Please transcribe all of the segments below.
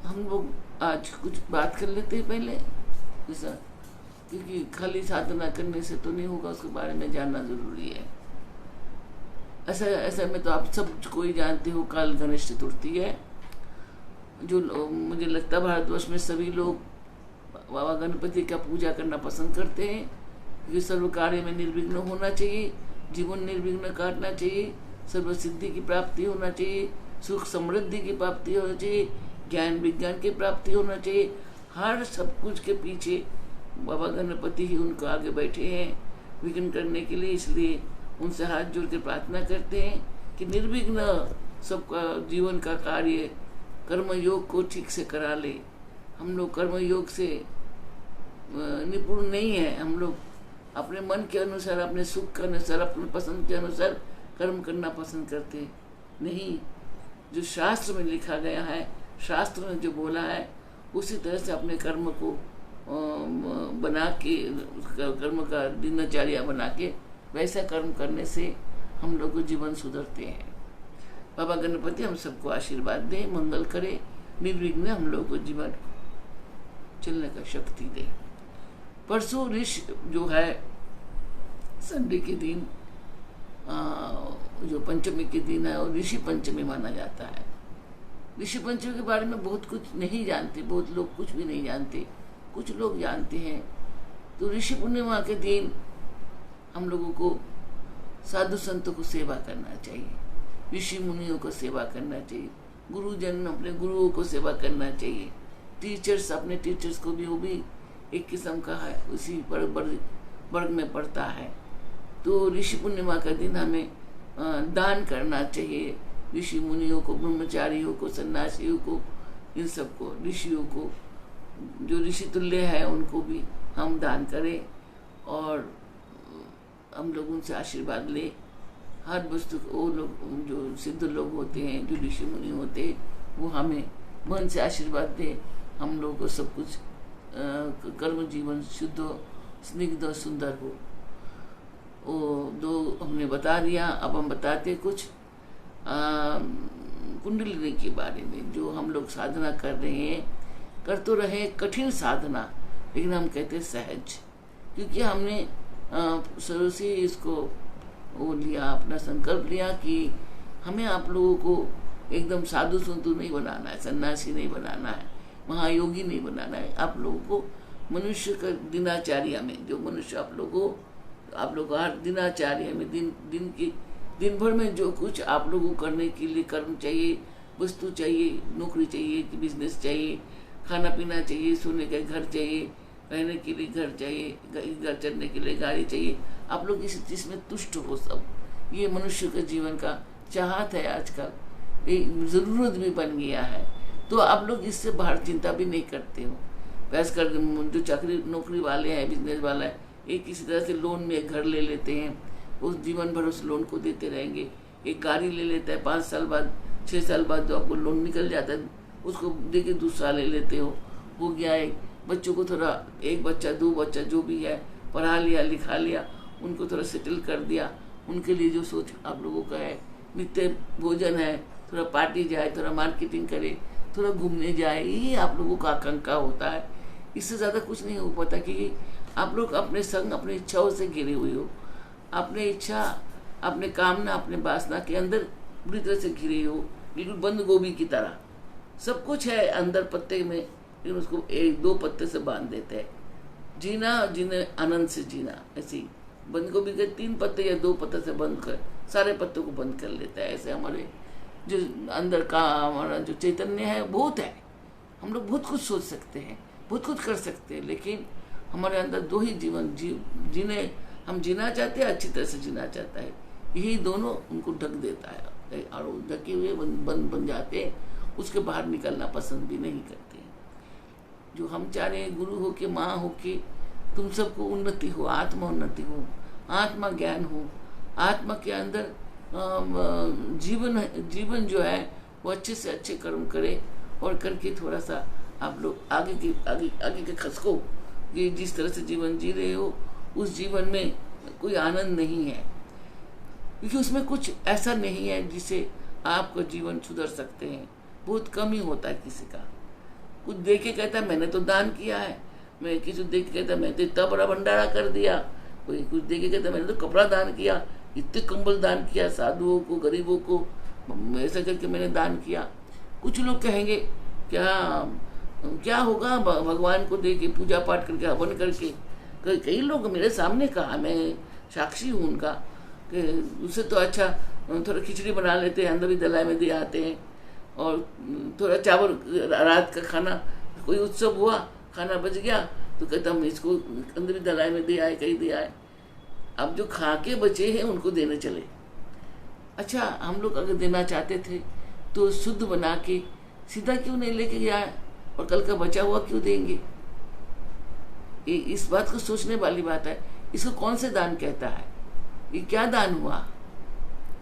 हम लोग आज कुछ बात कर लेते हैं पहले जैसा, क्योंकि खाली साधना करने से तो नहीं होगा, उसके बारे में जानना जरूरी है। ऐसा ऐसा में तो आप सब कोई जानते हो, कल गणेश चतुर्थी है। मुझे लगता है भारतवर्ष में सभी लोग बाबा गणपति का पूजा करना पसंद करते हैं, क्योंकि सर्व कार्य में निर्विघ्न होना चाहिए, जीवन निर्विघ्न काटना चाहिए, सर्व सिद्धि की प्राप्ति होना चाहिए, सुख समृद्धि की प्राप्ति होना चाहिए, ज्ञान विज्ञान की प्राप्ति होना चाहिए। हर सब कुछ के पीछे बाबा गणपति ही उनको आगे बैठे हैं विघ्न करने के लिए। इसलिए उनसे हाथ जोड़ कर प्रार्थना करते हैं कि निर्विघ्न सबका जीवन का कार्य कर्म योग को ठीक से करा ले। हम लोग कर्म योग से निपुण नहीं है। हम लोग अपने मन के अनुसार, अपने सुख के अनुसार, अपने पसंद के अनुसार कर्म करना पसंद करते नहीं। जो शास्त्र में लिखा गया है, शास्त्र ने जो बोला है, उसी तरह से अपने कर्म को बना के, कर्म का दिनचर्या बना के वैसा कर्म करने से हम लोग को जीवन सुधरते हैं। बाबा गणपति हम सबको आशीर्वाद दे, मंगल करे, निर्विघ्न हम लोग को जीवन चलने का शक्ति दे। परसों ऋषि जो है संडे के दिन, जो पंचमी के दिन है, और ऋषि पंचमी माना जाता है। ऋषि पंचमी के बारे में बहुत कुछ नहीं जानते, बहुत लोग कुछ भी नहीं जानते, कुछ लोग जानते हैं। तो ऋषि पूर्णिमा के दिन हम लोगों को साधु संतों को सेवा करना चाहिए, ऋषि मुनियों को सेवा करना चाहिए, गुरुजन अपने गुरुओं को सेवा करना चाहिए, टीचर्स अपने टीचर्स को भी, वो भी एक किस्म का है, उसी वर्ग में पड़ता है। तो ऋषि पूर्णिमा का दिन हमें दान करना चाहिए, ऋषि मुनियों को, ब्रह्मचारियों को, सन्यासियों को, इन सबको, ऋषियों को, जो ऋषि तुल्य है उनको भी हम दान करें और हम लोग उनसे आशीर्वाद ले। हर वस्तु वो लोग जो सिद्ध लोग होते हैं, जो ऋषि मुनि होते हैं, वो हमें मन से आशीर्वाद दे, हम लोगों को सब कुछ कर्म जीवन शुद्ध, स्निग्ध, सुंदर हो। वो दो हमने बता दिया। अब हम बताते कुछ कुंडलिनी के बारे में। जो हम लोग साधना कर रहे हैं, कर तो रहे कठिन साधना, लेकिन हम कहते सहज, क्योंकि हमने शुरू से इसको वो लिया, अपना संकल्प लिया कि हमें आप लोगों को एकदम साधु संतु नहीं बनाना है, सन्यासी नहीं बनाना है, महायोगी नहीं बनाना है। आप लोगों को मनुष्य का दिनचर्या में, जो मनुष्य आप लोगों हर दिनचर्या में दिन भर में जो कुछ आप लोगों को करने के लिए कर्म चाहिए, वस्तु चाहिए, नौकरी चाहिए, बिजनेस चाहिए, खाना पीना चाहिए, सोने का घर चाहिए, रहने के लिए घर चाहिए, घर चलने के लिए गाड़ी चाहिए, आप लोग इस चीज में तुष्ट हो। सब ये मनुष्य के जीवन का चाहत है, आजकल एक जरूरत भी बन गया है। तो आप लोग इससे बाहर चिंता भी नहीं करते हो। वैसे कर जो चाकरी नौकरी वाले हैं, बिजनेस वाला है, एक किसी तरह से लोन में एक घर ले लेते हैं, उस जीवन भर उस लोन को देते रहेंगे। एक गाड़ी ले लेता है, 5 साल बाद 6 साल बाद जो आपको लोन निकल जाता है, उसको दे के दूसरा ले लेते हो गया। एक बच्चों को थोड़ा, एक बच्चा 2 बच्चा जो भी है, पढ़ा लिया लिखा लिया, उनको थोड़ा सेटल कर दिया। उनके लिए जो सोच आप लोगों का है, नित्य भोजन है, थोड़ा पार्टी जाए, थोड़ा मार्केटिंग करे, थोड़ा घूमने जाए, ये आप लोगों का आकांक्षा होता है। इससे ज़्यादा कुछ नहीं हो पाता, क्योंकि आप लोग अपने संग, अपनी इच्छाओं से घिरे हुए हो। अपने इच्छा, अपने कामना, अपने वासना के अंदर पूरी तरह से घिरे हो, बिल्कुल बंद गोभी की तरह। सब कुछ है अंदर पत्ते में, लेकिन उसको 1-2 पत्ते से बांध देते हैं। जीना, जिन्हें आनंद से जीना, ऐसी बंद गोभी के 3 पत्ते या 2 पत्ते से बंद कर, सारे पत्तों को बंद कर लेता है। ऐसे हमारे जो अंदर का हमारा जो चैतन्य है बहुत है। हम लोग बहुत कुछ सोच सकते हैं, बहुत कुछ कर सकते हैं, लेकिन हमारे अंदर 2 ही जीवन जिन्हें हम जीना चाहते हैं, अच्छी तरह से जीना चाहता है, यही दोनों उनको ढक देता है और ढके हुए बन जाते हैं। उसके बाहर निकलना पसंद भी नहीं करते। जो हम चाह रहे हैं, गुरु हो के, माँ हो के, तुम सबको उन्नति हो, आत्मा उन्नति हो, आत्मा ज्ञान हो, आत्मा के अंदर जीवन जो है वो अच्छे से अच्छे कर्म करे, और करके थोड़ा सा आप लोग आगे के खसको, कि जिस तरह से जीवन जी रहे हो उस जीवन में कोई आनंद नहीं है, क्योंकि उसमें कुछ ऐसा नहीं है जिससे आपका जीवन सुधर सकते हैं। बहुत कम ही होता है किसी का। कुछ दे के कहता है मैंने तो दान किया है, मैं किसी देख के कहता मैं तो इतना बड़ा भंडारा कर दिया, कोई कुछ देख के कहता मैंने तो कपड़ा दान किया, इतने कंबल दान किया साधुओं को, गरीबों को, ऐसा करके मैंने दान किया। कुछ लोग कहेंगे क्या क्या होगा भगवान को दे के, पूजा पाठ करके, हवन करके। कई लोग मेरे सामने कहा, मैं साक्षी हूँ उनका, कि उससे तो अच्छा थोड़ा खिचड़ी बना लेते हैं, अंदर भी दलाई में दे आते हैं, और थोड़ा चावल रात का खाना, कोई उत्सव हुआ खाना बच गया तो कहता हम इसको अंदर भी दलाई में दे आए, कहीं दे आए। अब जो खा के बचे हैं उनको देने चले। अच्छा, हम लोग अगर देना चाहते थे तो शुद्ध बना के सीधा क्यों नहीं लेके गया, और कल का बचा हुआ क्यों देंगे? इस बात को सोचने वाली बात है। इसको कौन से दान कहता है? ये क्या दान हुआ?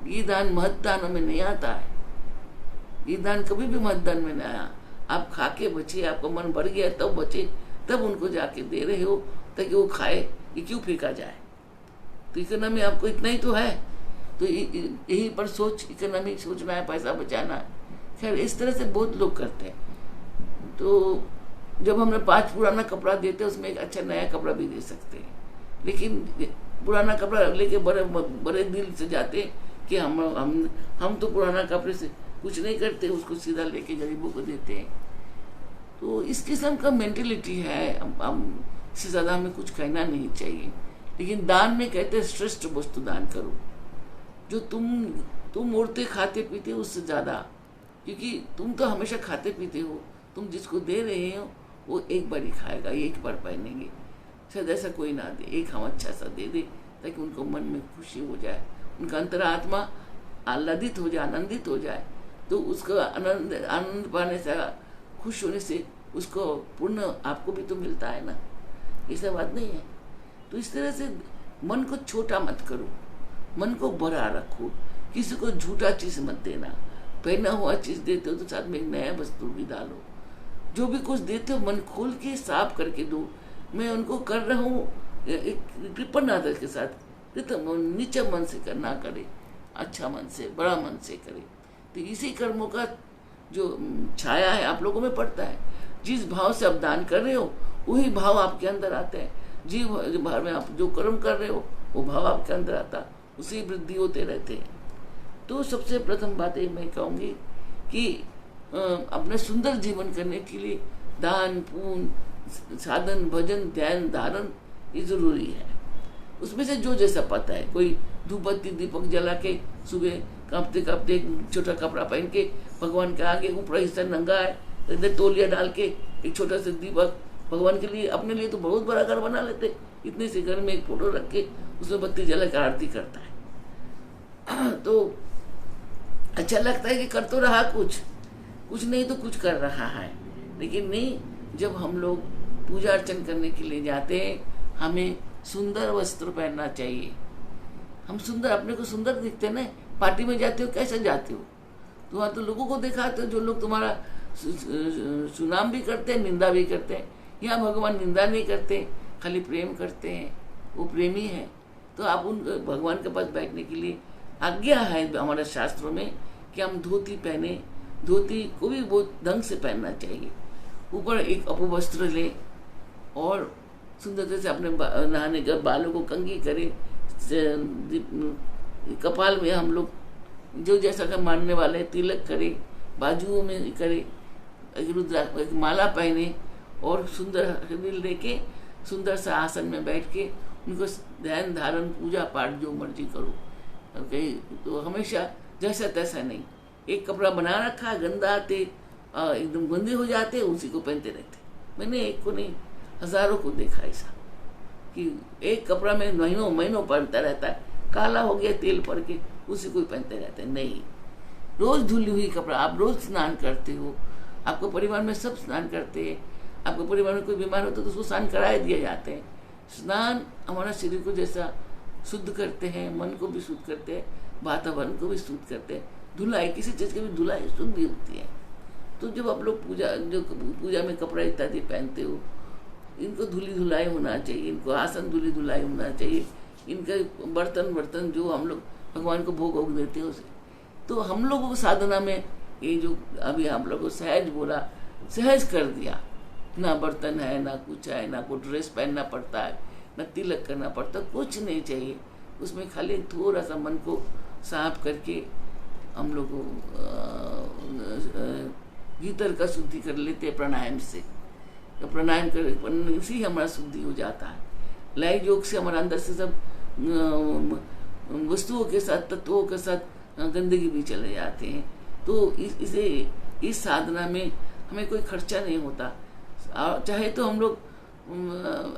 ये दान महत दानों में नहीं आता है। ये दान कभी भी महत दान में नहीं आया। आप खा के बचे, आपका मन भर गया तब बचे, तब उनको जाके दे रहे हो ताकि वो खाए। ये क्यों फेंका जाए? तो इकोनॉमी आपको इतना ही तो है, तो यही पर सोच, इकोनॉमी सोचना है, पैसा बचाना है। खैर, इस तरह से बहुत लोग करते हैं। तो जब हमने 5 पुराना कपड़ा देते उसमें एक अच्छा नया कपड़ा भी दे सकते हैं, लेकिन पुराना कपड़ा लेके बड़े बड़े दिल से जाते कि हम तो पुराना कपड़े से कुछ नहीं करते, उसको सीधा लेके गरीबों को देते हैं। तो इस किस्म का मेंटेलिटी है। हम इससे ज़्यादा हमें कुछ कहना नहीं चाहिए। लेकिन दान में कहते हैं श्रेष्ठ वस्तु दान करो, जो तुम उड़ते खाते पीते उससे ज़्यादा, क्योंकि तुम तो हमेशा खाते पीते हो। तुम जिसको दे रहे हो वो एक बार ही खाएगा, एक बार पहनेंगे। शायद ऐसा कोई ना दे, एक हम अच्छा सा दे दे ताकि उनको मन में खुशी हो जाए, उनका अंतरात्मा आह्लादित हो जाए, आनंदित हो जाए। तो उसको आनंद पाने से, खुश होने से उसको पुण्य आपको भी तो मिलता है ना। ऐसा बात नहीं है। तो इस तरह से मन को छोटा मत करो, मन को बड़ा रखो। किसी को झूठा चीज मत देना। पहना हुआ चीज देते हो तो साथ में एक नया वस्तु भी डालो। जो भी कुछ देते हो मन खोल के साफ करके दो। मैं उनको कर रहा हूँ कृपण आदर के साथ, नीचे मन से करना करे, अच्छा मन से, बड़ा मन से करे। तो इसी कर्मों का जो छाया है आप लोगों में पड़ता है। जिस भाव से आप दान कर रहे हो वही भाव आपके अंदर आते हैं। जिस भाव में आप जो कर्म कर रहे हो वो भाव आपके अंदर आता, उसी वृद्धि होते रहते हैं। तो सबसे प्रथम बात ये मैं कहूँगी कि अपने सुंदर जीवन करने के लिए दान पुण्य साधन भजन ध्यान धारण ये जरूरी है। उसमें से जो जैसा पता है, कोई धूपबत्ती दीपक जला के सुबह कांपते कांपते छोटा कपड़ा पहन के भगवान के आगे ऊपर हिस्सा नंगा है, इधर तौलिया डाल के एक छोटा सा दीपक भगवान के लिए, अपने लिए तो बहुत बड़ा घर बना लेते, इतने से घर में एक फोटो रख के उसमें बत्ती जला के आरती करता है। तो अच्छा लगता है कि कर तो रहा कुछ नहीं तो कुछ कर रहा है। लेकिन नहीं, जब हम लोग पूजा अर्चन करने के लिए जाते हैं हमें सुंदर वस्त्र पहनना चाहिए। हम सुंदर, अपने को सुंदर दिखते हैं ना। पार्टी में जाते हो कैसे जाते हो? तो वहाँ तो लोगों को दिखाते हो, जो लोग तुम्हारा सुनाम भी करते हैं निंदा भी करते हैं। यहाँ भगवान निंदा नहीं करते, खाली प्रेम करते हैं, वो प्रेमी है। तो आप उन भगवान के पास बैठने के लिए आज्ञा है हमारे शास्त्रों में कि हम धोती पहने। धोती को भी बहुत ढंग से पहनना चाहिए, ऊपर एक अपवस्त्र ले और सुंदरता से अपने नहाने के बालों को कंघी करें। कपाल में हम लोग जो जैसा का मानने वाले तिलक करें, बाजुओं में करें, एक माला पहने और सुंदर हरिल लेके सुंदर सा आसन में बैठ के उनको ध्यान धारण पूजा पाठ जो मर्जी करो। कहीं तो हमेशा जैसा तैसा नहीं, एक कपड़ा बना रखा गंदा आते एकदम गंदे हो जाते उसी को पहनते रहते। मैंने एक को नहीं हजारों को देखा ऐसा कि एक कपड़ा में महीनों पहनता रहता है, काला हो गया तेल पड़ के उसी को पहनते रहते हैं। नहीं, रोज धुली हुई कपड़ा, आप रोज स्नान करते हो, आपको परिवार में सब स्नान करते हैं, आपके परिवार में कोई बीमार होता है तो उसको स्नान कराए दिए जाते हैं। स्नान हमारा शरीर को जैसा शुद्ध करते हैं, मन को भी शुद्ध करते हैं, वातावरण को भी शुद्ध करते हैं। धुलाई, किसी चीज़ की भी धुलाई शुद्धि होती है। तो जब आप लोग पूजा में कपड़ा इत्यादि पहनते हो, इनको धुली धुलाई होना चाहिए, इनको आसन धुली धुलाई होना चाहिए, इनके बर्तन जो हम लोग भगवान को भोग देते हैं उसे। तो हम लोगों को साधना में ये जो अभी आप लोगों को सहज बोला, सहज कर दिया। ना बर्तन है, ना कुछ है, ना कोई ड्रेस पहनना पड़ता है, ना तिलक करना पड़ता, कुछ नहीं चाहिए। उसमें खाली थोड़ा सा मन को साफ करके हम लोग भीतर का शुद्धि कर लेते हैं प्राणायाम से। तो प्राणायाम कर से ही हमारा शुद्धि हो जाता है। लय योग से हमारा अंदर से सब वस्तुओं के साथ, तत्वों के साथ गंदगी भी चले जाते हैं। तो इस साधना में हमें कोई खर्चा नहीं होता। चाहे तो हम लोग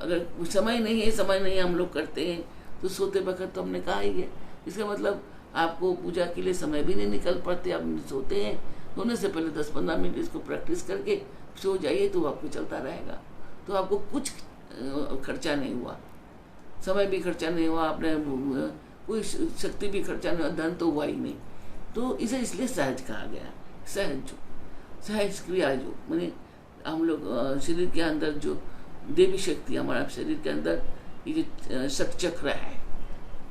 अगर समय नहीं है हम लोग करते हैं तो सोते वक्त तो हमने कहा ही है, इसका मतलब आपको पूजा के लिए समय भी नहीं निकल पाते, आप सोते हैं। सोने से पहले 10-15 मिनट इसको प्रैक्टिस करके सो जाइए तो आपको चलता रहेगा। तो आपको कुछ खर्चा नहीं हुआ, समय भी खर्चा नहीं हुआ, आपने कोई शक्ति भी खर्चा नहीं हुआ, धन तो हुआ ही नहीं। तो इसे इसलिए सहज कहा गया। सहज क्रिया जो मैंने हम लोग शरीर के अंदर जो देवी शक्ति हमारा शरीर के अंदर ये जो षट चक्र है,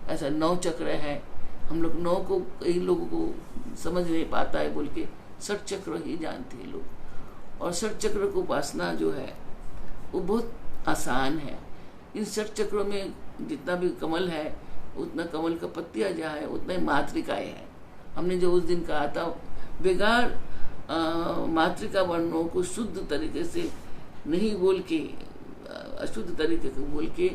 ऐसा 9 चक्र है। हम लोग 9 को कई लोगों को समझ नहीं पाता है बोल के षट चक्र ही जानते हैं लोग। और षट चक्र को उपासना जो है वो बहुत आसान है। इन षट चक्रों में जितना भी कमल है उतना कमल का पत्तियां जहाँ है उतना ही मातृकाएं है। हमने जो उस दिन कहा था बेगार मातृका वर्णों को शुद्ध तरीके से नहीं बोल के, अशुद्ध तरीके से बोल के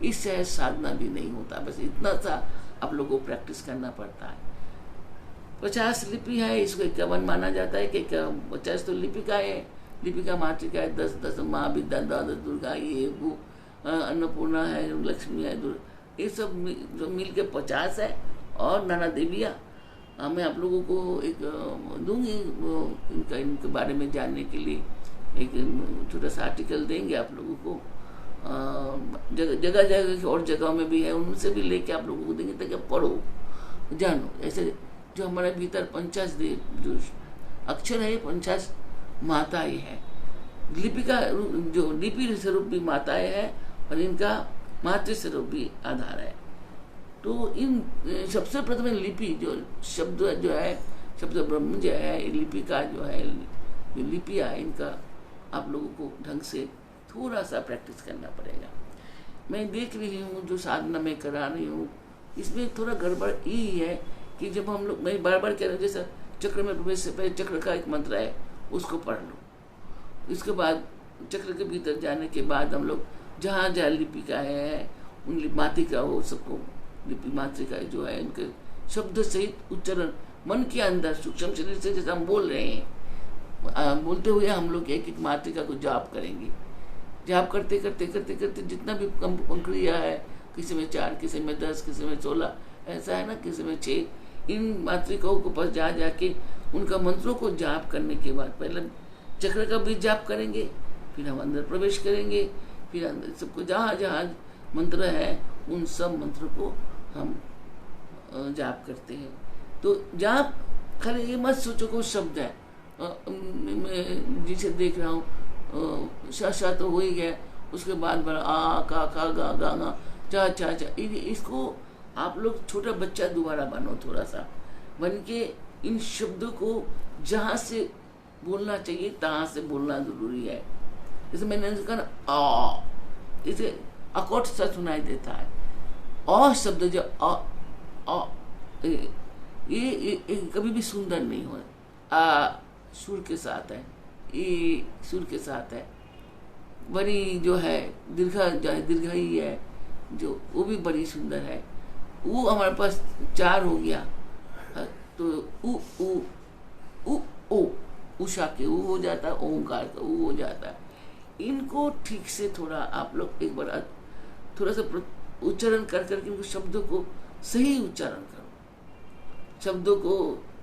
इस सहज साधना भी नहीं होता। बस इतना सा आप लोगों को प्रैक्टिस करना पड़ता है। 50 लिपि है, इसको 51 माना जाता है कि 50 तो लिपिका है, लिपिका मातृका है, 10 माँ विद्या, 12 दुर्गा, ये वो अन्नपूर्णा है, लक्ष्मी है, ये सब जो मिल के 50 है। और नाना देवियाँ मैं आप लोगों को एक दूंगी, इनके बारे में जानने के लिए एक छोटा सा आर्टिकल देंगे आप लोगों को। जगह जगह और जगहों में भी है, उनसे भी लेके आप लोगों को देंगे ताकि आप पढ़ो, जानो। ऐसे जो हमारे भीतर 50 जो अक्षर है 50 माताएं हैं। लिपिका जो लिपि स्वरूप भी माताएं हैं और इनका मातृ स्वरूप भी आधार है। तो इन सबसे प्रथम लिपि जो शब्द जो है, शब्द ब्रह्म जो है, लिपिका जो है, लिपियाँ है, इनका आप लोगों को ढंग से थोड़ा सा प्रैक्टिस करना पड़ेगा। मैं देख रही हूँ जो साधना मैं करा रही हूँ इसमें थोड़ा गड़बड़ यही है कि जब हम लोग, मैं बार बार कह रहा हूँ, जैसा चक्र में प्रवेश से पहले चक्र का एक मंत्र है उसको पढ़ लो। इसके बाद चक्र के भीतर जाने के बाद हम लोग जहाँ जहाँ लिपिका है उन मातृका वो सबको लिपि मातृका जो है उनके शब्द सहित उच्चारण मन के अंदर सूक्ष्म शरीर से जैसे हम बोल रहे हैं, बोलते हुए हम लोग एक एक मातृका को जाप करेंगे। जाप करते करते करते करते जितना भी क्रिया है, किसी में 4, किसी में 10, किसी में 16, ऐसा है ना, किसी में 6, इन मातृकाओं को पास जा जाके उनका मंत्रों को जाप करने के बाद पहले चक्र का भी जाप करेंगे, फिर हम अंदर प्रवेश करेंगे, फिर अंदर सबको जहाँ जहाँ मंत्र है उन सब मंत्र को हम जाप करते हैं। तो जाप खाली ये मत सोचो को शब्द है, मैं जिसे देख रहा हूँ शा तो हो ही गया, उसके बाद बड़ा आ का खा गा गा गा चा चा चा, इसको आप लोग छोटा बच्चा दोबारा बनो, थोड़ा सा बन के इन शब्दों को जहाँ से बोलना चाहिए तहाँ से बोलना जरूरी है। जैसे मैंने कहा ना आ, इसे अकोट सा सुनाई देता है। अ शब्द जो अ ये कभी भी सुंदर नहीं हो। आ सुर के साथ है, ए सुर के साथ है। बड़ी जो है दीर्घ ही है जो, वो भी बड़ी सुंदर है। वो हमारे पास 4 हो गया। तो उ उ उ ओ उषा के ऊ हो जाता है, ओंकार का ऊ हो जाता है। इनको ठीक से थोड़ा आप लोग एक बार थोड़ा सा उच्चारण कर करके इनको शब्दों को सही उच्चारण करो। शब्दों को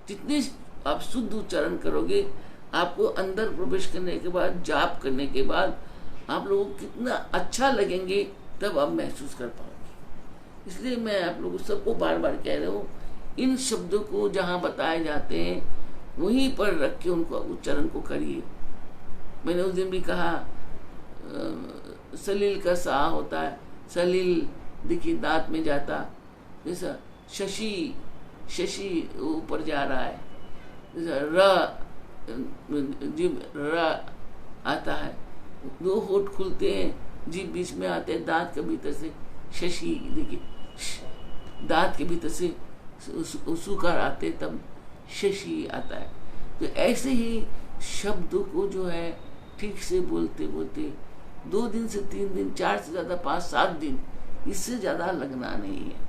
जितने आप शुद्ध उच्चारण करोगे, आपको अंदर प्रवेश करने के बाद, जाप करने के बाद आप लोगों को कितना अच्छा लगेंगे तब आप महसूस कर पाओगे। इसलिए मैं आप लोगों सबको बार बार कह रहा हूँ, इन शब्दों को जहाँ बताए जाते हैं वहीं पर रख के उनको उच्चारण को करिए। मैंने उस दिन भी कहा सलील का सा होता है, सलील देखिए दांत में जाता, जैसा शशि शशि ऊपर जा रहा है, जैसा र जीव र आता है, दो होठ खुलते हैं, जीभ बीच में आते हैं, दांत के भीतर से शशि, देखिए दांत के भीतर से सुकार आते, तब शशि आता है। तो ऐसे ही शब्दों को जो है ठीक से बोलते बोलते 2 दिन से 3 दिन, 4 से ज़्यादा 5-7 दिन, इससे ज़्यादा लगना नहीं है।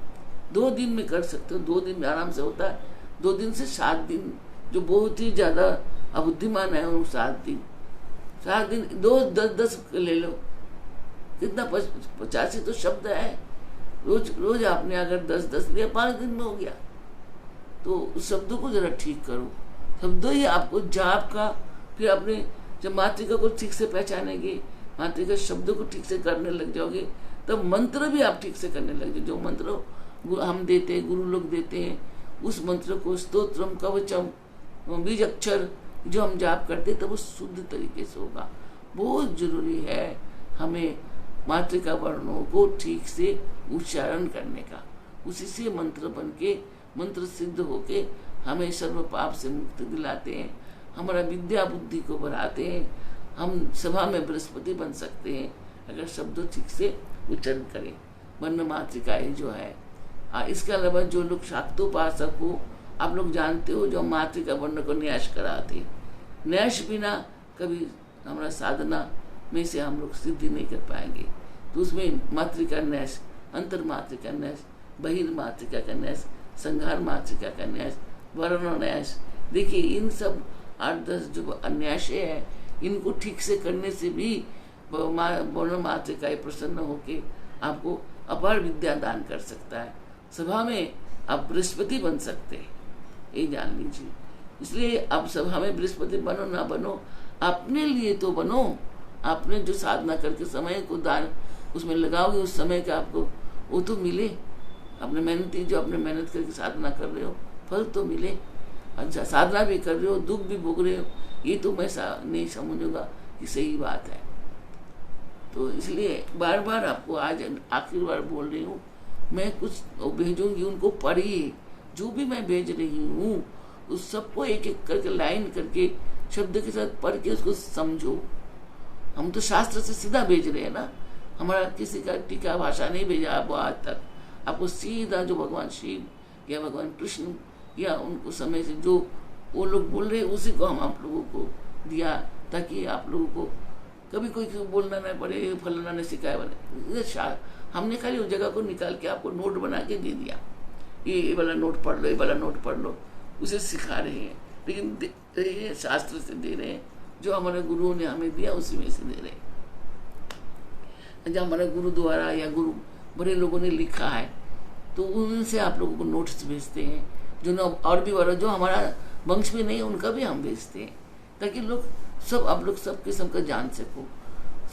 2 दिन में कर सकते हो, 2 दिन में आराम से होता है। 2 दिन से 7 दिन, जो बहुत ही ज़्यादा अबुद्धिमान है वो 7 दिन, 7 दिन 2-10 ले लो, कितना 85 तो शब्द है। रोज आपने अगर 10-10 लिया, 5 दिन में हो गया। तो उस शब्दों को जरा ठीक करो। शब्दों ही आपको जाप का, फिर अपने जब मातृका को ठीक से पहचानेंगे, मातृका शब्दों को ठीक से करने लग जाओगे, तब मंत्र भी आप ठीक से करने लग जाओगे। जो मंत्र हम देते हैं, गुरु लोग देते हैं, उस मंत्र को स्तोत्रम, कवचम, बीज अक्षर जो हम जाप करते हैं, तब वो शुद्ध तरीके से होगा। बहुत जरूरी है हमें मातृका वर्णों को ठीक से उच्चारण करने का। उसी से मंत्र बन के, मंत्र सिद्ध होके हमें सर्व पाप से मुक्ति दिलाते हैं, हमारा विद्या बुद्धि को बढ़ाते हैं। हम सभा में बृहस्पति बन सकते हैं अगर शब्दों ठीक से उच्चारण करें। वर्ण मातृकाएं जो है, इसके अलावा जो लोग शाक्तोपासक को आप लोग जानते हो, जो मातृका वर्ण को न्यास कराते, न्यास बिना कभी हमारा साधना में से हम लोग सिद्धि नहीं कर पाएंगे। तो उसमें मातृका न्यास, अंतर मातृका न्यास, बहिर् मातृका का न्यास, संघार मातृका का न्यास, वर्ण न्यास। देखिए इन सब 8-10 जो न्यास है, इनको ठीक से करने से भी वर्ण मातृका प्रसन्न होके आपको अपार विद्या दान कर सकता है। सभा में आप बृहस्पति बन सकते हैं, ये जान लीजिए। इसलिए आप सभा में बृहस्पति बनो ना बनो, अपने लिए तो बनो। आपने जो साधना करके समय को दान उसमें लगाओगे, उस समय का आपको वो तो मिले। अपने मेहनती जो अपने मेहनत करके साधना कर रहे हो, फल तो मिले। अच्छा, साधना भी कर रहे हो, दुख भी भोग रहे हो, ये तो मैं नहीं समझूंगा कि सही बात है। तो इसलिए बार बार आपको आज आखिरी बार बोल रही हूँ, मैं कुछ भेजूंगी, उनको पढ़िए। जो भी मैं भेज रही हूँ उस सबको एक एक करके लाइन करके शब्द के साथ पढ़ के उसको समझो। हम तो शास्त्र से सीधा भेज रहे हैं ना, हमारा किसी का टीका भाषा नहीं भेजा आपको आज तक। आपको सीधा जो भगवान शिव या भगवान कृष्ण या उनको समय से जो वो लोग बोल रहे हैं, उसी को हम आप लोगों को दिया, ताकि आप लोगों को कभी कोई बोलना ना पड़े, फलाना ने सिखाया बने। हमने खाली उस जगह को निकाल के आपको नोट बना के दे दिया, ये वाला नोट पढ़ लो, ये वाला नोट पढ़ लो, उसे सिखा रहे हैं। लेकिन ये शास्त्र से दे रहे हैं, जो हमारे गुरुओं ने हमें दिया उसी में से दे रहे हैं। जब हमारे गुरु द्वारा या गुरु बड़े लोगों ने लिखा है, तो उनसे आप लोगों को नोट्स भेजते हैं। जो और भी वाला जो हमारा वंश में नहीं, उनका भी हम भेजते हैं, ताकि लोग सब, आप लोग सब किस्म का जान सको।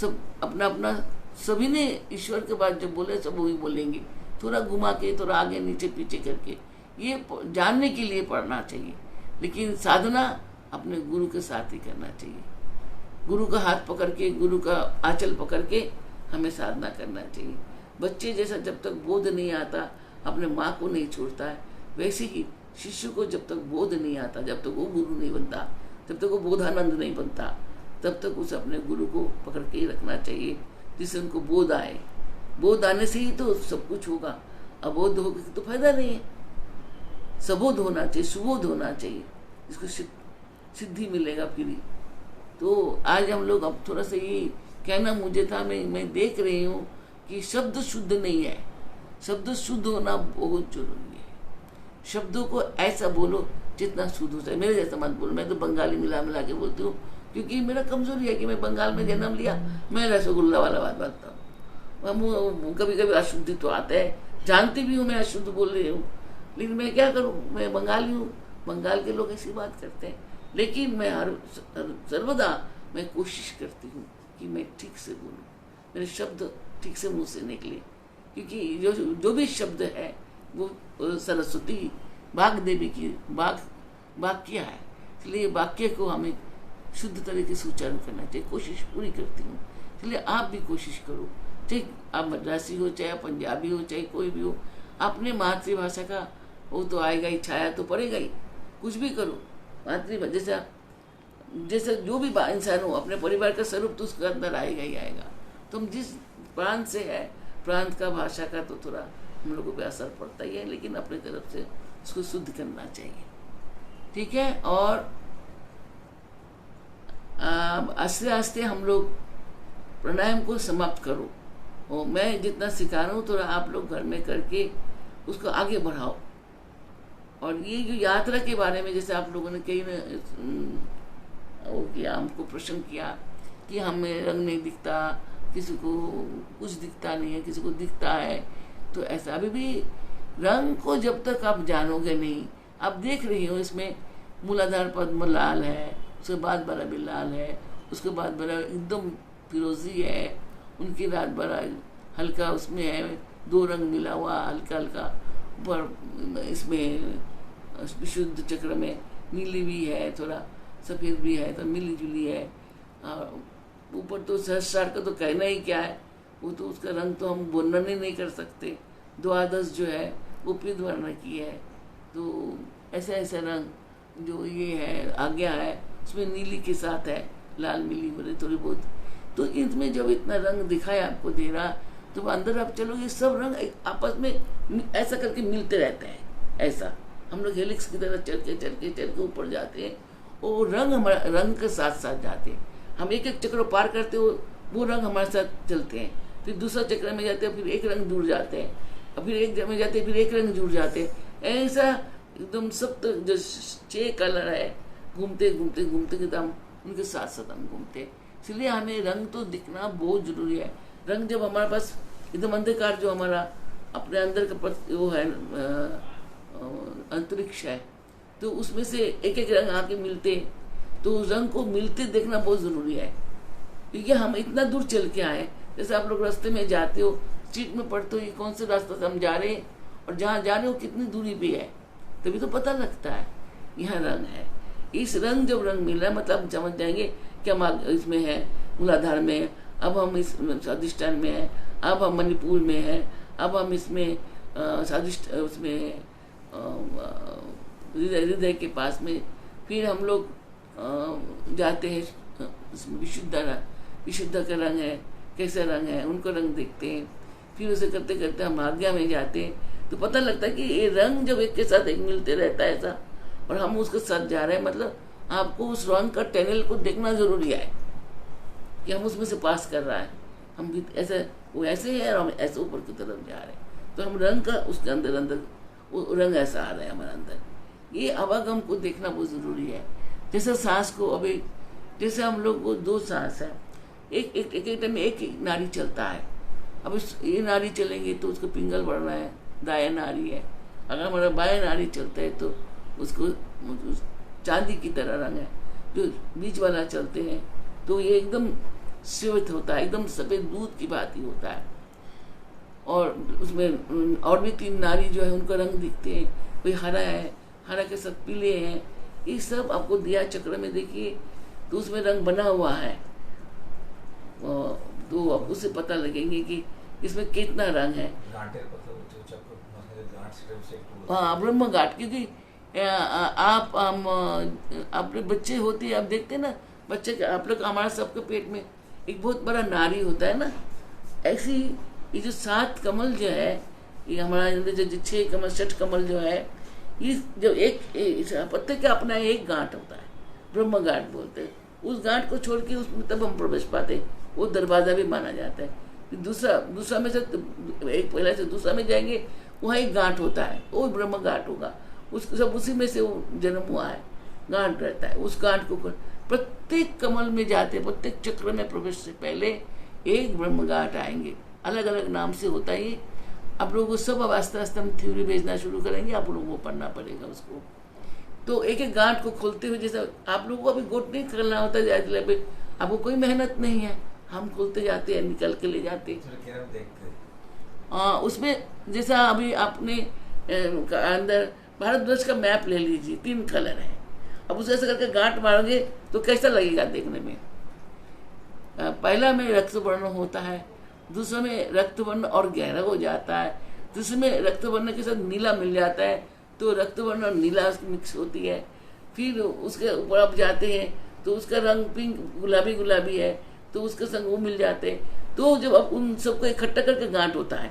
सब अपना अपना, सभी ने ईश्वर के बाद जब बोले सब वही बोलेंगे, थोड़ा घुमा के, थोड़ा आगे नीचे पीछे करके, ये जानने के लिए पढ़ना चाहिए। लेकिन साधना अपने गुरु के साथ ही करना चाहिए। गुरु का हाथ पकड़ के, गुरु का आंचल पकड़ के हमें साधना करना चाहिए। बच्चे जैसा जब तक बोध नहीं आता अपने माँ को नहीं छोड़ता है, वैसे ही शिष्य को जब तक बोध नहीं आता, जब तक वो गुरु नहीं बनता, जब तक वो बोधानंद नहीं बनता, तब तक उसे अपने गुरु को पकड़ के ही रखना चाहिए, जिससे उनको बोध आए। बोध आने से ही तो सब कुछ होगा। अबोध होगा तो फायदा नहीं है। सबोध होना चाहिए, सुबोध होना चाहिए, इसको सिद्धि मिलेगा फिर ही। तो आज हम लोग, अब थोड़ा सा ये कहना मुझे था, मैं देख रही हूँ कि शब्द शुद्ध नहीं है। शब्द शुद्ध होना बहुत जरूरी है। शब्दों को ऐसा बोलो जितना शुद्ध हो जाए। मेरे जैसा मत बोलो, मैं तो बंगाली मिला मिला के बोलती हूँ, क्योंकि मेरा कमजोरी है कि मैं बंगाल में जन्म लिया, मैं रसगुल्ला वाला बात बोलता हूँ। कभी कभी अशुद्धि तो आता है, जानती भी हूँ मैं अशुद्ध बोल रही हूँ, लेकिन मैं क्या करूँ, मैं बंगाली हूँ, बंगाल के लोग ऐसी बात करते हैं। लेकिन मैं सर्वदा मैं कोशिश करती हूँ कि मैं ठीक से बोलूँ, मेरे शब्द ठीक से मुँह से निकले, क्योंकि जो भी शब्द है वो सरस्वती वाग्देवी की वाक्य है। इसलिए वाक्य को हमें शुद्ध तरीके से उच्चारण करना चाहिए, कोशिश पूरी करती हूँ। इसलिए आप भी कोशिश करो, चाहे आप मद्रासी हो, चाहे पंजाबी हो, चाहे कोई भी हो, अपने मातृभाषा का वो तो आएगा ही, छाया तो पड़ेगा ही। कुछ भी करो, मातृभाषा जैसा जैसे जो भी इंसान हो अपने परिवार का स्वरूप तो उसके अंदर आएगा ही आएगा। तो हम जिस प्रांत से है, प्रांत का, भाषा का तो थोड़ा हम लोगों पे असर पड़ता ही है, लेकिन अपनी तरफ से उसको शुद्ध करना चाहिए। ठीक है। और आस्ते आस्ते हम लोग प्राणायाम को समाप्त करो, और मैं जितना सिखा रहा हूँ थोड़ा आप लोग घर में करके उसको आगे बढ़ाओ। और ये जो यात्रा के बारे में जैसे आप लोगों ने कई वो किया, हमको प्रश्न किया कि हमें रंग नहीं दिखता, किसी को कुछ दिखता नहीं है, किसी को दिखता है, तो ऐसा अभी भी रंग को जब तक आप जानोगे नहीं, आप देख रही हो इसमें मूलाधार पद्म लाल है, उसके बाद बड़ा भी लाल है, उसके बाद बड़ा एकदम फिरोजी है, उनकी रात बड़ा हल्का उसमें है, दो रंग मिला हुआ हल्का हल्का, पर इसमें विशुद्ध चक्र में नीली भी है, थोड़ा सफ़ेद भी है, तो मिली जुली है। ऊपर तो सहस्रार का तो कहना ही क्या है, वो तो उसका रंग तो हम वर्णन ही नहीं कर सकते। द्वादश जो है वो पीत वर्ण की है, तो ऐसा ऐसा रंग जो ये है आज्ञा है उसमें नीली के साथ है, लाल मिली बोले थोड़ी बहुत। तो इसमें जब इतना रंग दिखाया आपको दे रहा, तो अंदर आप चलोगे सब रंग आपस में ऐसा करके मिलते रहते हैं। ऐसा हम लोग हेलिक्स की तरह चल के ऊपर जाते हैं, और रंग हमारा रंग के साथ साथ जाते हैं। हम एक एक चक्र पार करते हो, वो रंग हमारे साथ चलते हैं, फिर दूसरा चक्र में जाते हैं, फिर एक रंग जुड़ जाते हैं, फिर एक में जाते हैं, फिर एक रंग जुड़ जाते हैं। ऐसा एकदम सब तो जो 6 कलर है, घूमते घूमते घूमते एकदम उनके साथ साथ हम घूमते हैं। इसलिए हमें रंग तो दिखना बहुत जरूरी है। रंग जब हमारे पास एकदम अंधकार जो हमारा अपने अंदर का वो है अंतरिक्ष है, तो उसमें से एक एक रंग आके मिलते, तो उस रंग को मिलते देखना बहुत ज़रूरी है। क्योंकि हम इतना दूर चल के आए, जैसे आप लोग रास्ते में जाते हो, सीट में पढ़ते हो ये कौन से रास्ते से हम जा रहे हैं और जहाँ जा रहे हो कितनी दूरी पे है, तभी तो पता लगता है यहाँ रंग है। इस रंग जब रंग मिल रहा है मतलब हम समझ जाएंगे कि हम इसमें है मूलाधार में, अब हम इस स्वादिष्टान में है, अब हम मणिपुर में है, अब हम इसमें स्वादिष्ट उसमें हृदय के पास में, फिर हम लोग जाते हैं विशुद्ध का रंग है, कैसा रंग है उनको रंग देखते हैं, फिर उसे करते करते हम आज्ञा में जाते हैं। तो पता लगता है कि ये रंग जब एक के साथ एक मिलते रहता है ऐसा, और हम उसके साथ जा रहे हैं, मतलब आपको उस रंग का टनल को देखना जरूरी है कि हम उसमें से पास कर रहा है, हम भी ऐसे वो ऐसे है और हम ऐसे ऊपर की तरफ जा रहे हैं, तो हम रंग का उसके अंदर अंदर वो रंग ऐसा आ रहा है हमारे अंदर। ये आवागम को देखना बहुत ज़रूरी है। जैसे सांस को अभी जैसे हम लोग को 2 सांस है, एक एक एक टाइम में एक नाड़ी चलता है। अब ये नाड़ी चलेंगे तो उसको पिंगल बढ़ना है, दाया नाड़ी है। अगर हमारा बाया नाड़ी चलता है तो उसको चांदी की तरह रंग है। जो बीच वाला चलते हैं तो ये एकदम श्वेत होता है, एकदम सफ़ेद दूध की बात ही होता है। और उसमें और भी 3 नारी जो है उनका रंग दिखते हैं, कोई हरा है, हरा के साथ पीले हैं। ये सब आपको दिया चक्र में देखिए तो उसमें रंग बना हुआ है, तो आप उससे पता लगेंगे कि इसमें कितना रंग है। हाँ, ब्रह्म घाट, क्योंकि आप अपने बच्चे होते हैं, आप देखते हैं ना बच्चे के, आप लोग हमारा सबके पेट में एक बहुत बड़ा नारी होता है ना, ऐसी ये जो 7 कमल जो है, ये हमारा जो 6 कमल 6 कमल जो है, ये जो एक पत्ते का अपना एक गांठ होता है, ब्रह्म गांठ बोलते हैं। उस गांठ को छोड़ के उसमें तब हम प्रवेश पाते, वो दरवाजा भी माना जाता है। दूसरा में से एक पहले से दूसरा में जाएंगे, वहाँ एक गांठ होता है, वो ब्रह्म गांठ होगा, उसको सब उसी में से वो जन्म हुआ है, गांठ रहता है। उस गांठ को प्रत्येक कमल में जाते, प्रत्येक चक्र में प्रवेश से पहले एक ब्रह्म गांठ आएंगे, अलग अलग नाम से होता है। ये आप लोगों को सब आस्ते आस्ते हम थ्योरी भेजना शुरू करेंगे, आप लोगों को पढ़ना पड़ेगा उसको। तो एक एक गांठ को खोलते हुए, जैसे आप लोगों को अभी गोट नहीं करना होता है, आपको कोई मेहनत नहीं है, हम खोलते जाते हैं, निकल के ले जाते हैं। उसमें जैसा अभी आपने अंदर भारतवर्ष का मैप ले लीजिए, 3 कलर है। अब उसे ऐसे करके गांठ मारोगे तो कैसा लगेगा देखने में। पहला में रक्त वर्ण होता है, दूसरे में रक्त वर्ण और गहरा हो जाता है, तीसरे में रक्त वर्ण के साथ नीला मिल जाता है, तो रक्त वर्ण और नीला मिक्स होती है। फिर उसके ऊपर आप जाते हैं तो उसका रंग पिंक गुलाबी गुलाबी है, तो उसके संग वो मिल जाते हैं। तो जब अब उन सबको इकट्ठा करके गांठ होता है।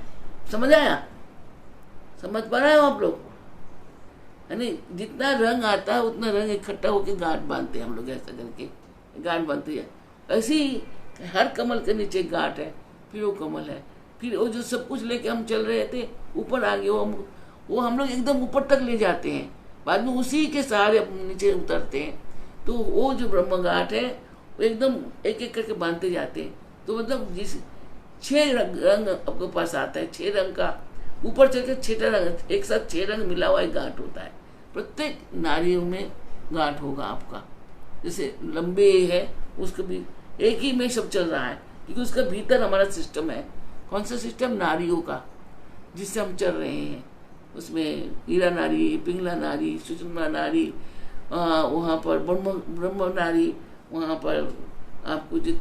समझ आया? समझ पा रहे हो आप लोग? यानी जितना रंग आता है उतना रंग इकट्ठा होकर गांठ बांधते हैं हम लोग, ऐसा करके गांठ बांधते हैं। ऐसे ही हर कमल के नीचे गांठ है, फिर वो कमल है, फिर वो जो सब कुछ लेके हम चल रहे थे ऊपर आगे, वो हम लोग एकदम ऊपर तक ले जाते हैं, बाद में उसी के सहारे नीचे उतरते हैं। तो वो जो ब्रह्म गांठ है वो एकदम एक एक करके बांधते जाते हैं। तो मतलब जिस 6 रंग आपके पास आता है, 6 रंग का ऊपर चल के 6 रंग, एक साथ 6 रंग मिला हुआ एक गांठ होता है। प्रत्येक नारियों में गांठ होगा आपका। जैसे लंबे है उसके भी एक ही में सब चल रहा है, क्योंकि उसका भीतर हमारा सिस्टम है। कौन सा सिस्टम? नारियों का, जिससे हम चल रहे हैं। उसमें हीरा नारी, पिंगला नारी, सुषमा नारी, वहाँ पर ब्रह्म नारी, वहाँ पर आपको जो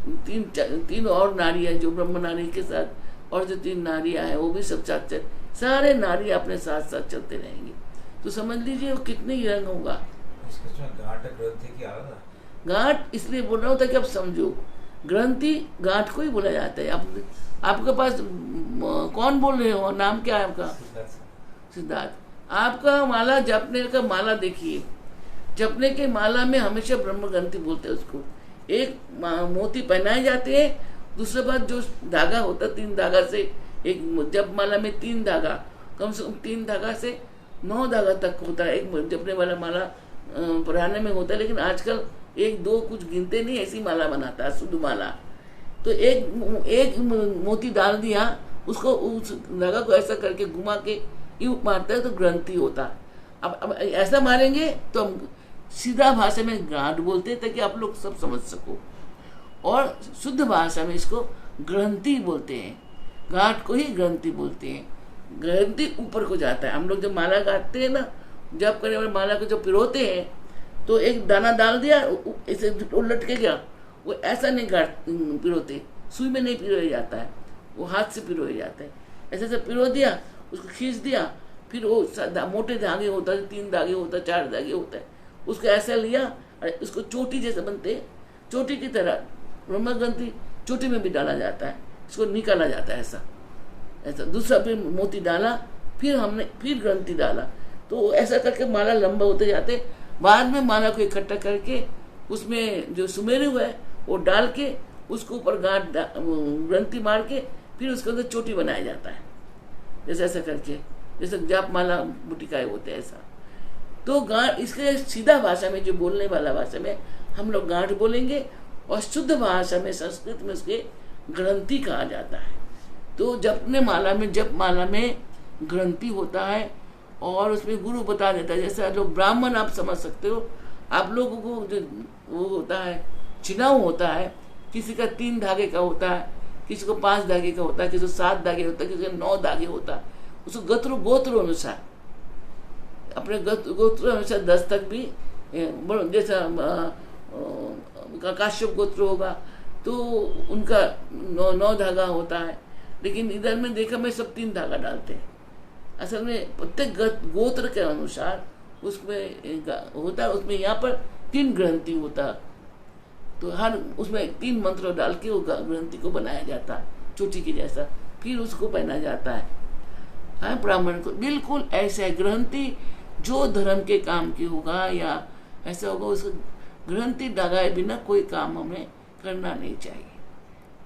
तीन और नारी है जो ब्रह्म नारी के साथ, और जो 3 नारियाँ हैं वो भी सब साथ चल, सारे नारी अपने साथ साथ चलते रहेंगे। तो समझ लीजिए वो कितने ही रंग होगा। गांठ इसलिए बोल रहा हूँ ताकि आप समझो, ग्रंथि गांठ को ही बोला जाता है। आपके पास कौन बोल रहे हो? नाम क्या है आपका? सिद्धार्थ। आपका माला जपने का माला देखिए, जपने के माला में हमेशा ब्रह्म ग्रंथि बोलते हैं उसको। एक मोती पहनाए जाते हैं, दूसरे बात जो धागा होता है 3 धागा से, एक जप माला में 3 धागा, कम से कम 3 धागा से 9 धागा तक होता है एक जपने वाला माला। पुराने में होता है, लेकिन आजकल 1-2 कुछ गिनते नहीं, ऐसी माला बनाता है शुद्ध माला। तो एक मोती डाल दिया, उसको उस धागा को ऐसा करके घुमा के यूं मारता है तो ग्रंथि होता। अब ऐसा मारेंगे तो हम सीधा भाषा में गांठ बोलते हैं ताकि आप लोग सब समझ सको, और शुद्ध भाषा में इसको ग्रंथि बोलते हैं। गांठ को ही ग्रंथि बोलते हैं। ग्रंथि ऊपर को जाता है। हम लोग जब माला गाँठते हैं ना, जब करने वाले माला को जब पिरोते हैं तो एक दाना डाल दिया, इसे उलट के गया, वो ऐसा नहीं पिरोते, सुई में नहीं पिरोया जाता है, वो हाथ से पिरोया जाता है। ऐसे ऐसे पिरो दिया, उसको खींच दिया, फिर वो मोटे धागे होता है, 3 धागे होता है, 4 धागे होता है, उसको ऐसा लिया और इसको चोटी जैसे बनते हैं, चोटी की तरह ब्रह्म ग्रंथि चोटी में भी डाला जाता है, इसको निकाला जाता है ऐसा ऐसा। दूसरा फिर मोती डाला, फिर हमने फिर ग्रंथि डाला, तो ऐसा करके माला लंबा होते जाते। बाद में माला को इकट्ठा करके उसमें जो सुमेरु है वो डाल के उसको ऊपर गांठ ग्रंथि मार के फिर उसके अंदर चोटी बनाया जाता है, जैसे ऐसा करके, जैसे जाप माला बुटिकाए होते हैं ऐसा। तो गांठ, इसके सीधा भाषा में जो बोलने वाला भाषा में हम लोग गांठ बोलेंगे, और शुद्ध भाषा में संस्कृत में उसके ग्रंथि कहा जाता है। तो जपने माला में, जप माला में ग्रंथि होता है, और उसमें गुरु बता देता है। जैसा लोग ब्राह्मण आप समझ सकते हो, आप लोगों को जो वो होता है चिनाव होता है, किसी का 3 धागे का होता है, किसी को 5 धागे का होता है, किसी को 7 धागे होता है, किसी को 9 धागे होता है। उसको गोत्र अनुसार, अपने गोत्र अनुसार 10 तक भी, जैसा काश्यप गोत्र होगा तो उनका 9 धागा होता है, लेकिन इधर में देखा मैं सब 3 धागा डालते हैं। असल में प्रत्येक गोत्र के अनुसार उसमें होता है। उसमें यहाँ पर 3 ग्रंथि होता है, तो हर उसमें 3 मंत्र डाल के वो ग्रंथि को बनाया जाता है चोटी के जैसा, फिर उसको पहना जाता है। हाँ, ब्राह्मण को बिल्कुल ऐसा है। ग्रंथि जो धर्म के काम की होगा या ऐसा होगा, उसको ग्रंथि लगाए बिना कोई काम हमें करना नहीं चाहिए।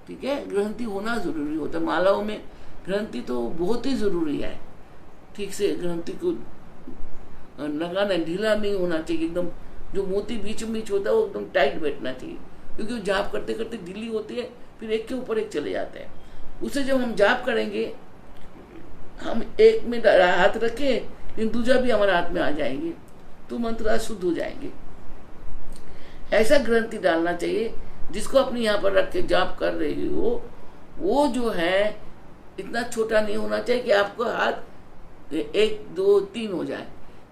ठीक है, ग्रंथि होना जरूरी होता है। मालाओं में ग्रंथि तो बहुत ही जरूरी है। ठीक से ग्रंथि को लगाना, ढीला नहीं होना चाहिए एकदम। जो मोती बीच बीच होता है वो एकदम टाइट बैठना चाहिए, क्योंकि वो जाप करते करते ढीली होती है, फिर एक के ऊपर एक चले जाते हैं। उसे जब हम जाप करेंगे, हम एक में हाथ रखे, लेकिन दूसरा भी हमारे हाथ में आ जाएंगे, तो मंत्र शुद्ध हो जाएंगे। ऐसा ग्रंथि डालना चाहिए जिसको अपने यहाँ पर रख के जाप कर रही हो, वो जो है इतना छोटा नहीं होना चाहिए कि आपको हाथ 1 2 3 हो जाए।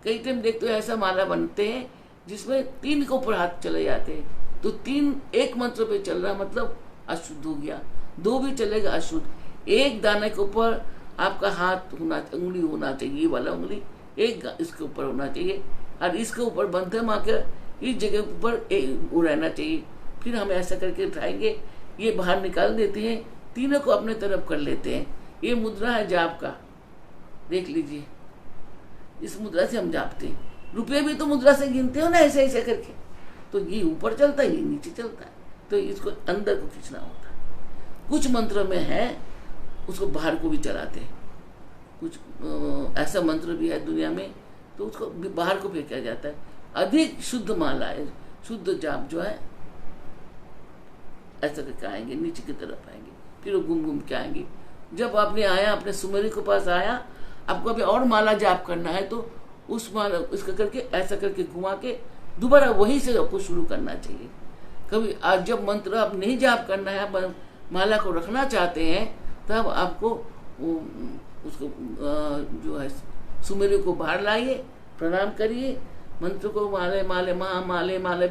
कई टाइम देखते हो ऐसा माला बनते हैं जिसमें 3 के ऊपर हाथ चले जाते हैं, तो 3 एक मंत्र पे चल रहा मतलब अशुद्ध हो गया। 2 भी चलेगा अशुद्ध। एक दाने के ऊपर आपका हाथ होना, उंगली होना चाहिए, ये वाला उंगली एक इसके ऊपर होना चाहिए, और इसके ऊपर बंधे मार के इस जगह पर वो रहना चाहिए। फिर हम ऐसा करके उठाएंगे, ये बाहर निकाल देते हैं, तीनों को अपने तरफ कर लेते हैं। ये मुद्रा है जाप का, देख लीजिए। इस मुद्रा से हम जापते हैं। रुपये भी तो मुद्रा से गिनते हो ना, ऐसे ऐसे करके। तो ये ऊपर चलता है, ये नीचे चलता है, तो इसको अंदर को खींचना होता है। कुछ मंत्र में है उसको बाहर को भी चलाते हैं, कुछ ऐसा मंत्र भी है दुनिया में तो उसको बाहर को फेंका जाता है। अधिक शुद्ध माला है, शुद्ध जाप जो है ऐसा करके आएंगे, नीचे की तरफ आएंगे, फिर वो घूम घूम के आएंगे। जब आपने आया, अपने सुमेरी के पास आया, आपको अभी और माला जाप करना है तो उस माला इसका करके ऐसा करके घुमा के दोबारा वहीं से आपको शुरू करना चाहिए। कभी आज जब मंत्र आप नहीं जाप करना है, माला को रखना चाहते हैं, तब आपको उसको जो है सुमेरी को बाहर लाइए, प्रणाम करिए, मंत्र को माले माले माले माले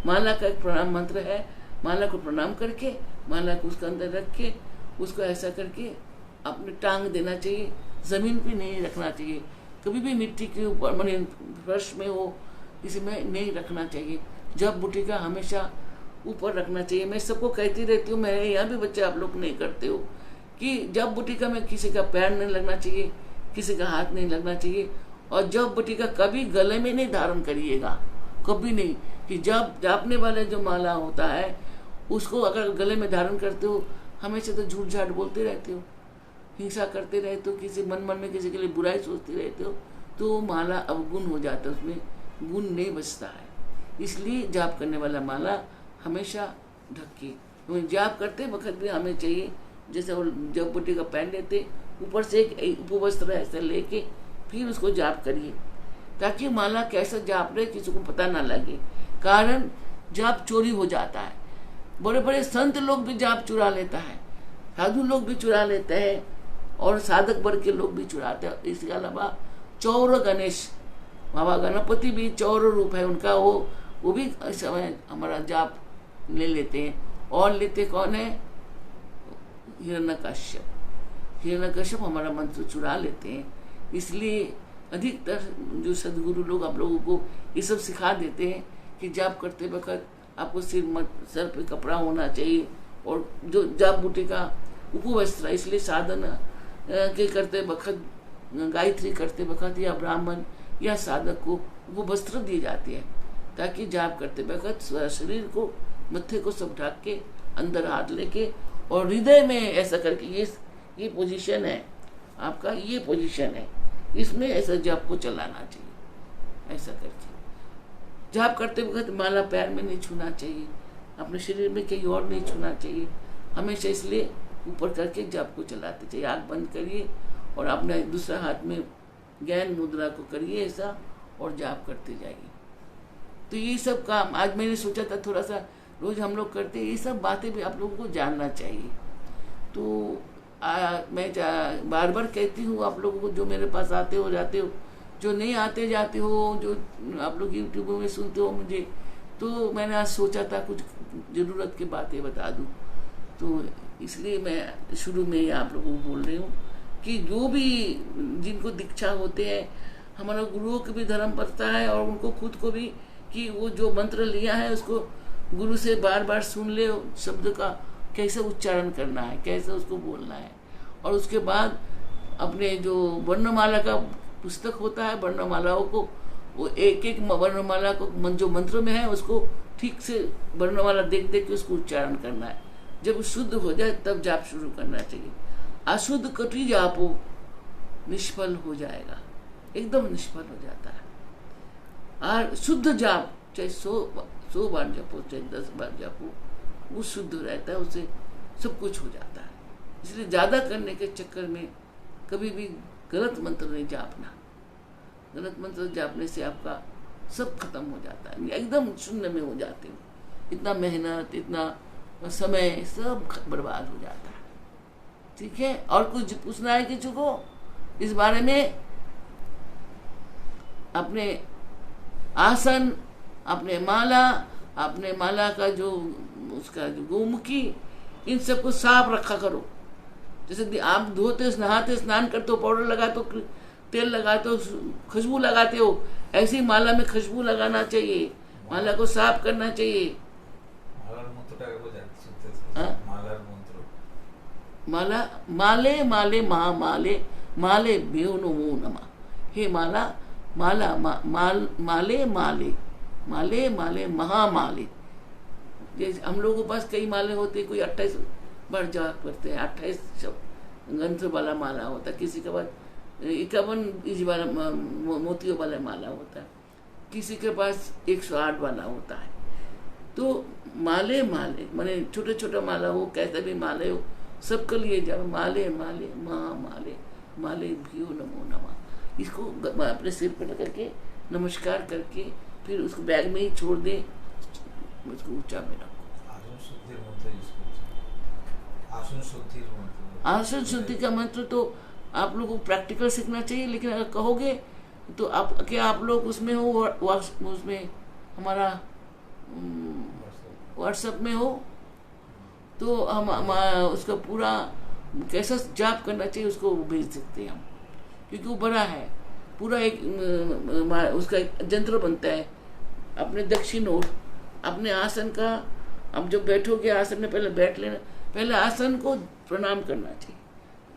माला का एक प्रणाम मंत्र है। माला को प्रणाम करके माला को उसके अंदर रख के उसको ऐसा करके अपने टांग देना चाहिए, जमीन पे नहीं रखना चाहिए। कभी भी मिट्टी के ऊपर माने फर्श में हो, किसी में नहीं रखना चाहिए। जब बूटी का हमेशा ऊपर रखना चाहिए। मैं सबको कहती रहती हूँ, मेरे यहाँ भी बच्चे आप लोग नहीं करते हो, कि जब बूटी का में किसी का पैर नहीं लगना चाहिए, किसी का हाथ नहीं लगना चाहिए। और जब बूटी का कभी गले में नहीं धारण करिएगा, कभी नहीं। कि जब जापने वाले जो माला होता है उसको अगर गले में धारण करते हो, हमेशा तो झूठ झाट बोलते रहते हो, हिंसा करते रहते हो, किसी मन में किसी के लिए बुराई सोचते रहते हो, तो माला अवगुण हो जाता है, उसमें गुण नहीं बचता है। इसलिए जाप करने वाला माला हमेशा ढक के, तो जाप करते वक्त भी हमें चाहिए, जैसे वो जब बूटी का पहन लेते ऊपर से एक उपवस्त्र ऐसा लेके फिर उसको जाप करिए, ताकि माला कैसा जाप रहे किसी को पता ना लगे। कारण जाप चोरी हो जाता है। बड़े बड़े संत लोग भी जाप चुरा लेता है, साधु लोग भी चुरा लेते हैं, और साधक वर्ग के लोग भी चुराते हैं। इसके अलावा चौर गणेश बाबा गणपति भी चौर रूप है उनका, वो भी समय हमारा जाप ले लेते हैं। और लेते कौन है? हिरण्यकश्यप। हिरण्यकश्यप हमारा मंत्र चुरा लेते हैं। इसलिए अधिकतर जो सदगुरु लोग आप लोगों को ये सब सिखा देते हैं कि जाप करते वक्त आपको सर पे कपड़ा होना चाहिए, और जो जाप बूटी का उपवस्त्र, इसलिए साधन के करते वक्त, गायत्री करते वक्त या ब्राह्मण या साधक को उपवस्त्र दी जाती है, ताकि जाप करते वक्त शरीर को, मत्थे को सब ढक के, अंदर हाथ लेके और हृदय में ऐसा करके, ये पोजीशन है आपका, ये पोजीशन है, इसमें ऐसा जाप को चलाना चाहिए। ऐसा करके जाप करते वक्त माला पैर में नहीं छूना चाहिए, अपने शरीर में कहीं और नहीं छूना चाहिए, हमेशा इसलिए ऊपर करके जाप को चलाते चाहिए। आँख बंद करिए और अपने दूसरा हाथ में ज्ञान मुद्रा को करिए ऐसा, और जाप करते जाइए। तो ये सब काम आज मैंने सोचा था थोड़ा सा रोज हम लोग करते हैं, ये सब बातें भी आप लोगों को जानना चाहिए। तो मैं बार बार कहती हूँ आप लोगों को, जो मेरे पास आते हो जाते हो, जो नहीं आते जाते हो, जो आप लोग यूट्यूब में सुनते हो मुझे, तो मैंने आज सोचा था कुछ ज़रूरत की बातें बता दूँ। तो इसलिए मैं शुरू में ही आप लोगों को बोल रही हूँ कि जो भी जिनको दीक्षा होते हैं, हमारा गुरुओं को भी धर्म पड़ता है, और उनको खुद को भी, कि वो जो मंत्र लिया है उसको गुरु से बार बार सुन ले, शब्द का कैसे उच्चारण करना है, कैसे उसको बोलना है। और उसके बाद अपने जो वर्णमाला का पुस्तक होता है, वर्णमालाओं को, वो एक एक वर्णमाला को जो मंत्र में है उसको ठीक से वर्णमाला देख देख के उसको उच्चारण करना है। जब शुद्ध हो जाए तब जाप शुरू करना चाहिए। अशुद्ध कटी जापो निष्फल हो जाएगा, एकदम निष्फल हो जाता है। और शुद्ध जाप चाहे 100 बार जपो, चाहे 10 बार जपो, वो शुद्ध रहता है, उससे सब कुछ हो जाता है। इसलिए ज़्यादा करने के चक्कर में कभी भी गलत मंत्र नहीं जापना। गलत मंत्र जापने से आपका सब खत्म हो जाता है, एकदम शून्य में हो जाते हैं। इतना मेहनत, इतना समय सब बर्बाद हो जाता है। ठीक है, और कुछ पूछना है किसी को इस बारे में? अपने आसन, अपने माला का जो उसका जो गोमुखी, इन सबको साफ रखा करो। जैसे आप धोते, नहाते, स्नान करते हो, पाउडर लगाते हो, तेल लगाते हो, खुशबू लगाते हो, ऐसी माला में खुशबू लगाना चाहिए, माला को साफ करना चाहिए। माला माले माले महामाले माले भ्यो नमो नमः। हे माला माला माले माले माले माले महामाले। जैसे हम लोगों के पास कई माले होते, कोई 28 बार जाप करते हैं, 28 गंध वाला माला होता है, किसी के पास 51 बीज वाला मोतियों वाला माला होता है, किसी के पास 108 वाला होता है। तो माले माले माने छोटे छोटे माला हो, कैसे भी माले हो, सबके लिए जब माले माले महामाले माले भ्यो नमो नमः, इसको अपने सिर पर करके नमस्कार करके फिर उसको बैग में ही छोड़ दें, उसको ऊंचा में रखो। आसन शुद्धि का मंत्र तो आप लोगों को प्रैक्टिकल सीखना चाहिए, लेकिन अगर कहोगे तो आप लोग उसमें हो, उसमें हमारा व्हाट्सएप में हो, तो हम उसका पूरा कैसा जाप करना चाहिए उसको भेज सकते हैं हम, क्योंकि वो बड़ा है, पूरा एक उसका एक यंत्र बनता है। अपने दक्षिण ओर अपने आसन का, अब जब बैठोगे आसन में पहले बैठ लेना, पहले आसन को प्रणाम करना चाहिए।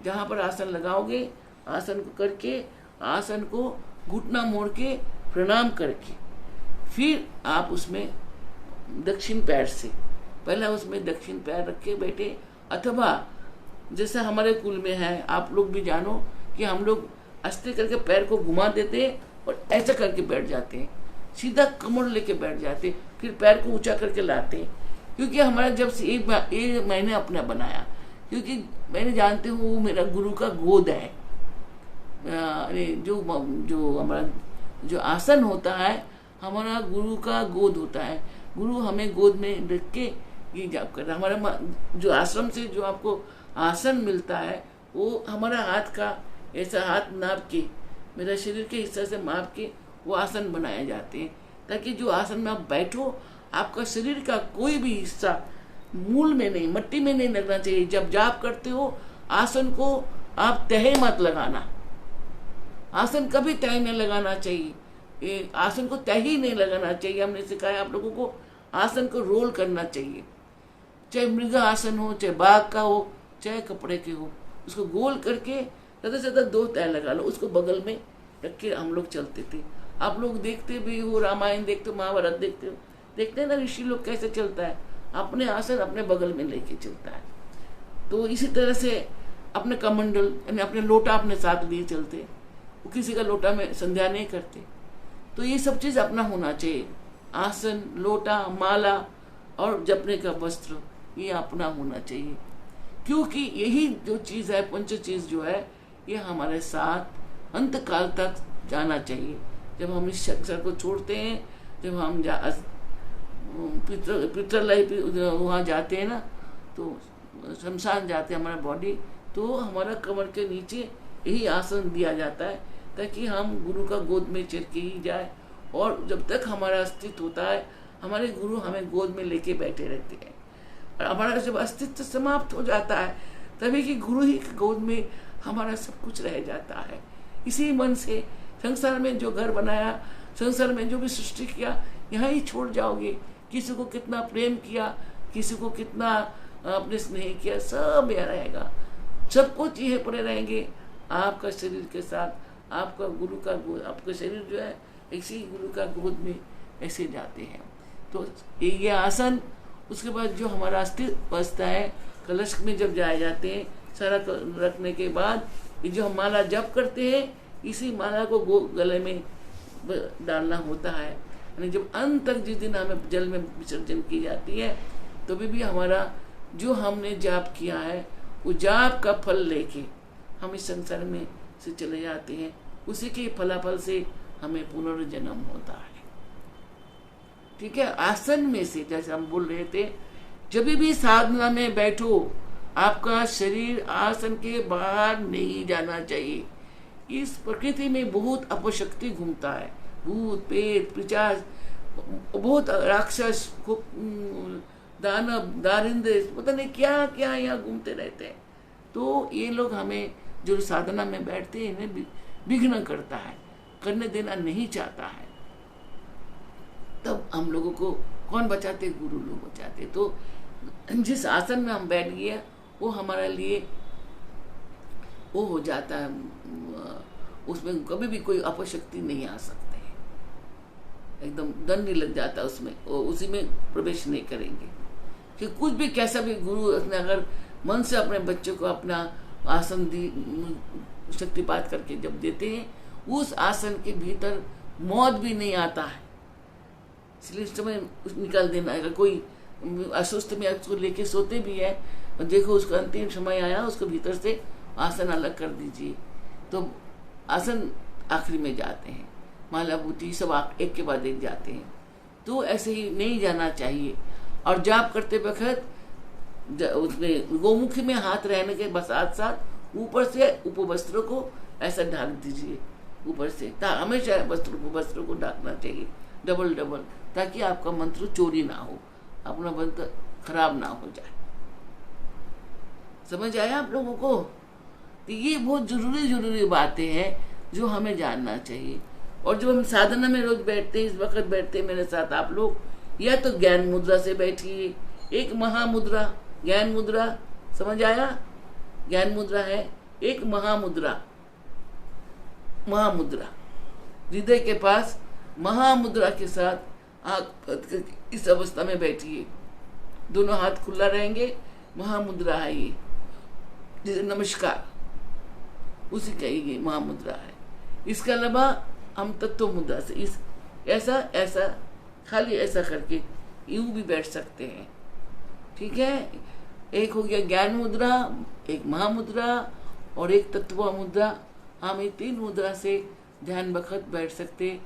जहाँ पर आसन लगाओगे आसन को करके, आसन को घुटना मोड़ के प्रणाम करके, फिर आप उसमें दक्षिण पैर से पहले उसमें दक्षिण पैर रख के बैठे, अथवा जैसे हमारे कुल में है, आप लोग भी जानो कि हम लोग अस्ते करके पैर को घुमा देते और ऐसा करके बैठ जाते हैं, सीधा कमर लेके बैठ जाते, फिर पैर को ऊंचा करके लाते। क्योंकि हमारा जब से एक मैंने अपना बनाया, क्योंकि मैंने जानते हूँ वो मेरा गुरु का गोद है। जो हमारा जो आसन होता है हमारा गुरु का गोद होता है। गुरु हमें गोद में रख के ये जाप करता है। हमारा जो आश्रम से जो आपको आसन मिलता है वो हमारा हाथ का ऐसा हाथ नाप के, मेरा शरीर के हिस्से से माप के वो आसन बनाए जाते हैं, ताकि जो आसन में आप बैठो आपका शरीर का कोई भी हिस्सा मूल में नहीं, मट्टी में नहीं लगना चाहिए। जब जाप करते हो आसन को आप तहे मत लगाना, आसन कभी तह नहीं लगाना चाहिए, आसन को तह ही नहीं लगाना चाहिए। हमने सिखाया आप लोगों को आसन को रोल करना चाहिए, चाहे मृग आसन हो, चाहे बाघ का हो, चाहे कपड़े के हो, उसको गोल करके ज़्यादा से ज़्यादा 2 तह लगा लो, उसको बगल में रख के हम लोग चलते थे। आप लोग देखते भी हो, रामायण देखते हो, महाभारत देखते हो, देखते हैं ना ऋषि लोग कैसे चलता है, अपने आसन अपने बगल में लेके चलता है। तो इसी तरह से अपने कमंडल यानी अपने लोटा अपने साथ लिए चलते, वो किसी का लोटा में संध्या नहीं करते। तो ये सब चीज़ अपना होना चाहिए, आसन, लोटा, माला और जपने का वस्त्र, ये अपना होना चाहिए। क्योंकि यही जो चीज़ है, पंच चीज़ जो है, ये हमारे साथ अंत काल तक जाना चाहिए। जब हम इस संसार को छोड़ते हैं, जब हम पितृलय वहाँ जाते हैं ना, तो शमशान जाते हैं हमारा बॉडी, तो हमारा कमर के नीचे यही आसन दिया जाता है, ताकि हम गुरु का गोद में चढ़ के ही जाए। और जब तक हमारा अस्तित्व होता है, हमारे गुरु हमें गोद में लेके बैठे रहते हैं। और हमारा जब अस्तित्व समाप्त हो जाता है, तभी कि गुरु ही की गोद में हमारा सब कुछ रह जाता है। इसी मन से संसार में जो घर बनाया, संसार में जो भी सृष्टि किया, यहाँ ही छोड़ जाओगे। किसी को कितना प्रेम किया, किसी को कितना आपने स्नेह किया, सब यहाँ रहेगा, सब कुछ यहीं पड़े रहेंगे आपका शरीर के साथ। आपका गुरु का गोद, आपका शरीर जो है ऐसे ही गुरु का गोद में ऐसे जाते हैं। तो ये आसन, उसके बाद जो हमारा अस्तित्व बचता है, कलश में जब जाए जाते हैं, सारा रखने के बाद ये जो हम माला जप करते हैं, इसी माला को गले में डालना होता है। यानी जब अंत तक जिस दिन हमें जल में विसर्जन की जाती है, तो भी हमारा जो हमने जाप किया है, वो जाप का फल लेके हम इस संसार में से चले जाते हैं। उसी के फलाफल से हमें पुनर्जन्म होता है। ठीक है, आसन में से जैसे हम बोल रहे थे, जब भी साधना में बैठो, आपका शरीर आसन के बाहर नहीं जाना चाहिए। इस प्रकृति में बहुत अपशक्ति घूमता है, भूत प्रेत पिशाच, बहुत राक्षस, दानव दारिंद्र, पता नहीं क्या क्या यहाँ घूमते रहते हैं। तो ये लोग हमें जो साधना में बैठते हैं, इन्हें विघ्न करता है, करने देना नहीं चाहता है। तब हम लोगों को कौन बचाते? गुरु लोग बचाते। तो जिस आसन में हम बैठ गए वो हमारे लिए वो हो जाता है, उसमें कभी भी कोई अपशक्ति नहीं आ सकते है, एकदम दंड नहीं लग जाता उसमें, वो उसी में प्रवेश नहीं करेंगे। कि कुछ भी कैसा भी गुरु अपने अगर मन से अपने बच्चे को अपना आसन दी शक्तिपात करके जब देते हैं, उस आसन के भीतर मौत भी नहीं आता है, इसलिए इस समय निकाल देना। अगर कोई अस्वस्थ में उसको लेके सोते भी है और देखो उसका अंतिम समय आया, उसको भीतर से आसन अलग कर दीजिए, तो आसन आखिरी में जाते हैं, माला बूटी सब एक के बाद एक जाते हैं। तो ऐसे ही नहीं जाना चाहिए। और जाप करते वक्त उसमें गोमुखी में हाथ रहने के साथ साथ ऊपर से उपवस्त्रों को ऐसा ढाक दीजिए ऊपर से, हमेशा उपवस्त्रों को ढाकना चाहिए डबल डबल, ताकि आपका मंत्र चोरी ना हो, अपना मंत्र खराब ना हो जाए। समझ आया आप लोगों को? तो ये बहुत जरूरी बातें हैं जो हमें जानना चाहिए। और जब हम साधना में रोज बैठते हैं, इस वक्त बैठते हैं मेरे साथ आप लोग, या तो ज्ञान मुद्रा से बैठिए, एक महामुद्रा ज्ञान मुद्रा, समझ आया? ज्ञान मुद्रा है एक महामुद्रा, महामुद्रा हृदय के पास महामुद्रा के साथ आप इस अवस्था में बैठिए, दोनों हाथ खुला रहेंगे, महामुद्रा है ये, जैसे नमस्कार उसी का ये महामुद्रा है। इसके अलावा हम तत्व मुद्रा से इस ऐसा खाली ऐसा करके यूं भी बैठ सकते हैं, ठीक है? एक हो गया ज्ञान मुद्रा, एक महामुद्रा और एक तत्व मुद्रा। हम ये 3 मुद्रा से ध्यान बखत बैठ सकते।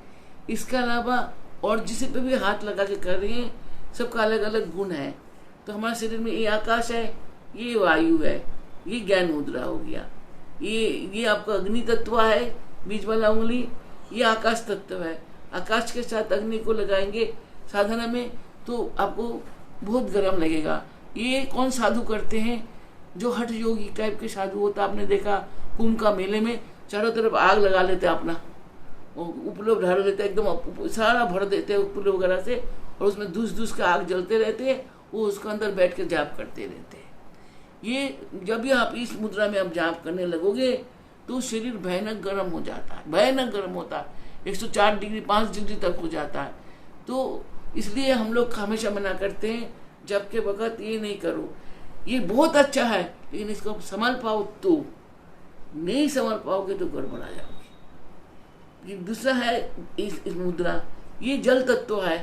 इसके अलावा और जिसे पे भी हाथ लगा के कर रहे हैं, सबका अलग अलग गुण है। तो हमारे शरीर में ये आकाश है, ये वायु है, ये ज्ञान मुद्रा हो गया। ये आपका अग्नि तत्व है, बीच वाला उंगली, ये आकाश तत्व है। आकाश के साथ अग्नि को लगाएंगे साधना में तो आपको बहुत गर्म लगेगा। ये कौन साधु करते हैं? जो हठ योगी टाइप के साधु होता, आपने देखा कुंभ का मेले में चारों तरफ आग लगा लेते, अपना उपलो भर लेते, एकदम सारा भर देते उपलो वगैरह से, और उसमें धुस के आग जलते रहते हैं, वो उसके अंदर बैठ के जाप करते रहते हैं। ये जब भी आप इस मुद्रा में आप जाप करने लगोगे तो शरीर भयानक गर्म हो जाता है, भयानक गर्म होता है, 104 डिग्री 5 डिग्री तक हो जाता है। तो इसलिए हम लोग हमेशा मना करते हैं जब के वक्त ये नहीं करो। ये बहुत अच्छा है, लेकिन इसको संभाल पाओ तो, नहीं संभाल पाओगे तो गड़बड़ा जाओगे। ये दूसरा है इस मुद्रा, ये जल तत्व है।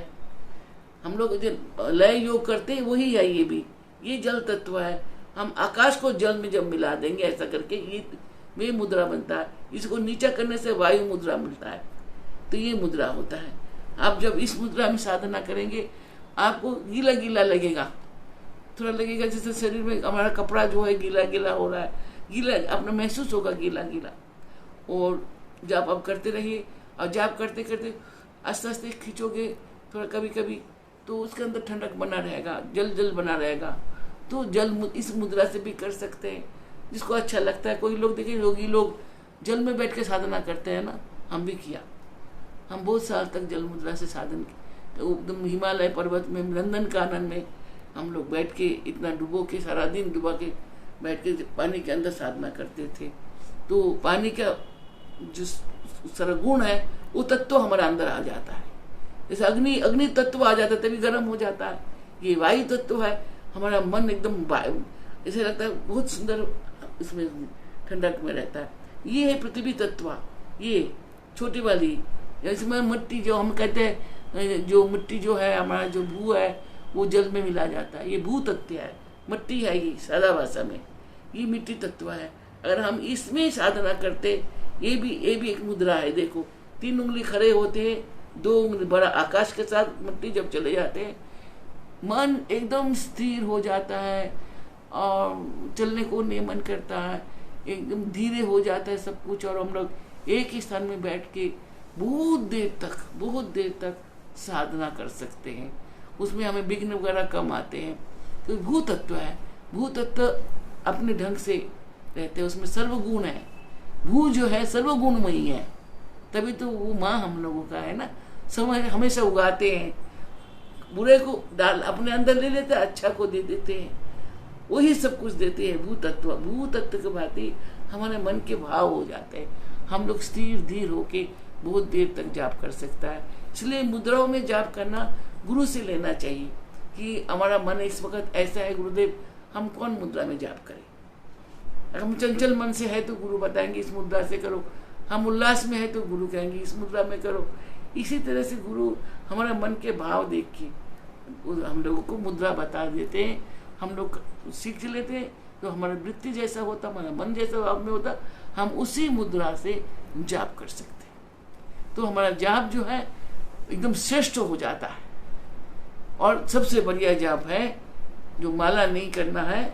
हम लोग जो लय योग करते हैं वही है, ये भी ये जल तत्व है। हम आकाश को जल में जब मिला देंगे ऐसा करके, ये मुद्रा बनता है। इसको नीचा करने से वायु मुद्रा मिलता है, तो ये मुद्रा होता है। आप जब इस मुद्रा में साधना करेंगे आपको गीला गीला लगेगा, थोड़ा लगेगा जैसे शरीर में हमारा कपड़ा जो है गीला गीला हो रहा है, गीला अपना महसूस होगा गीला गीला। और जब आप करते रहिए, और जब करते करते आस्ते आस्ते खींचोगे थोड़ा कभी कभी, तो उसके अंदर ठंडक बना रहेगा, जल बना रहेगा। तो जल इस मुद्रा से भी कर सकते हैं, जिसको अच्छा लगता है। कोई लोग देखिए योगी लोग जल में बैठ के साधना करते हैं ना, हम भी किया, हम बहुत साल तक जल मुद्रा से साधन किया। तो एकदम हिमालय पर्वत में नंदन कानन में हम लोग बैठ के इतना डुबो के सारा दिन डुबा के बैठ के पानी के अंदर साधना करते थे। तो पानी का जो सारा गुण है वो तत्व हमारा अंदर आ जाता है। जैसे अग्नि तत्व आ जाता है तभी गर्म हो जाता है। ये वायु तत्व है, हमारा मन एकदम ऐसे लगता है बहुत सुंदर, इसमें ठंडक में रहता है। ये है पृथ्वी तत्व, ये छोटी वाली। इसमें मिट्टी जो हम कहते हैं, जो मिट्टी जो है हमारा जो भू है वो जल में मिला जाता है, ये भू तत्व है, मिट्टी है ये सादा भाषा में, ये मिट्टी तत्व है। अगर हम इसमें साधना करते, ये भी एक मुद्रा है। देखो 3 उंगली खड़े होते हैं, 2 उंगली बड़ा आकाश के साथ मिट्टी जब चले जाते हैं, मन एकदम स्थिर हो जाता है और चलने को नहीं मन करता है, एकदम धीरे हो जाता है सब कुछ। और हम लोग एक ही स्थान में बैठ के बहुत देर तक साधना कर सकते हैं, उसमें हमें विघ्न वगैरह कम आते हैं। तो भूतत्व है, भूतत्व अपने ढंग से रहते हैं, उसमें सर्वगुण है। भू जो है सर्वगुणमयी है, तभी तो वो माँ हम लोगों का है ना, समय हमेशा उगाते हैं। बुरे को डाल अपने अंदर ले लेते हैं, अच्छा को दे देते हैं, वही सब कुछ देते हैं। भू तत्व के भांति हमारे मन के भाव हो जाते हैं। हम लोग स्थिर धीर होके बहुत देर तक जाप कर सकता है। इसलिए मुद्राओं में जाप करना गुरु से लेना चाहिए कि हमारा मन इस वक्त ऐसा है गुरुदेव, हम कौन मुद्रा में जाप करें। अगर हम चंचल मन से है तो गुरु बताएंगे इस मुद्रा से करो, हम उल्लास में है तो गुरु कहेंगे इस मुद्रा में करो। इसी तरह से गुरु हमारा मन के भाव देख के हम लोगों को मुद्रा बता देते हैं, हम लोग सीख लेते हैं। तो हमारा वृत्ति जैसा होता, हमारा मन जैसा भाव में होता, हम उसी मुद्रा से जाप कर सकते हैं। तो हमारा जाप जो है एकदम श्रेष्ठ हो जाता है। और सबसे बढ़िया जाप है जो माला नहीं करना है,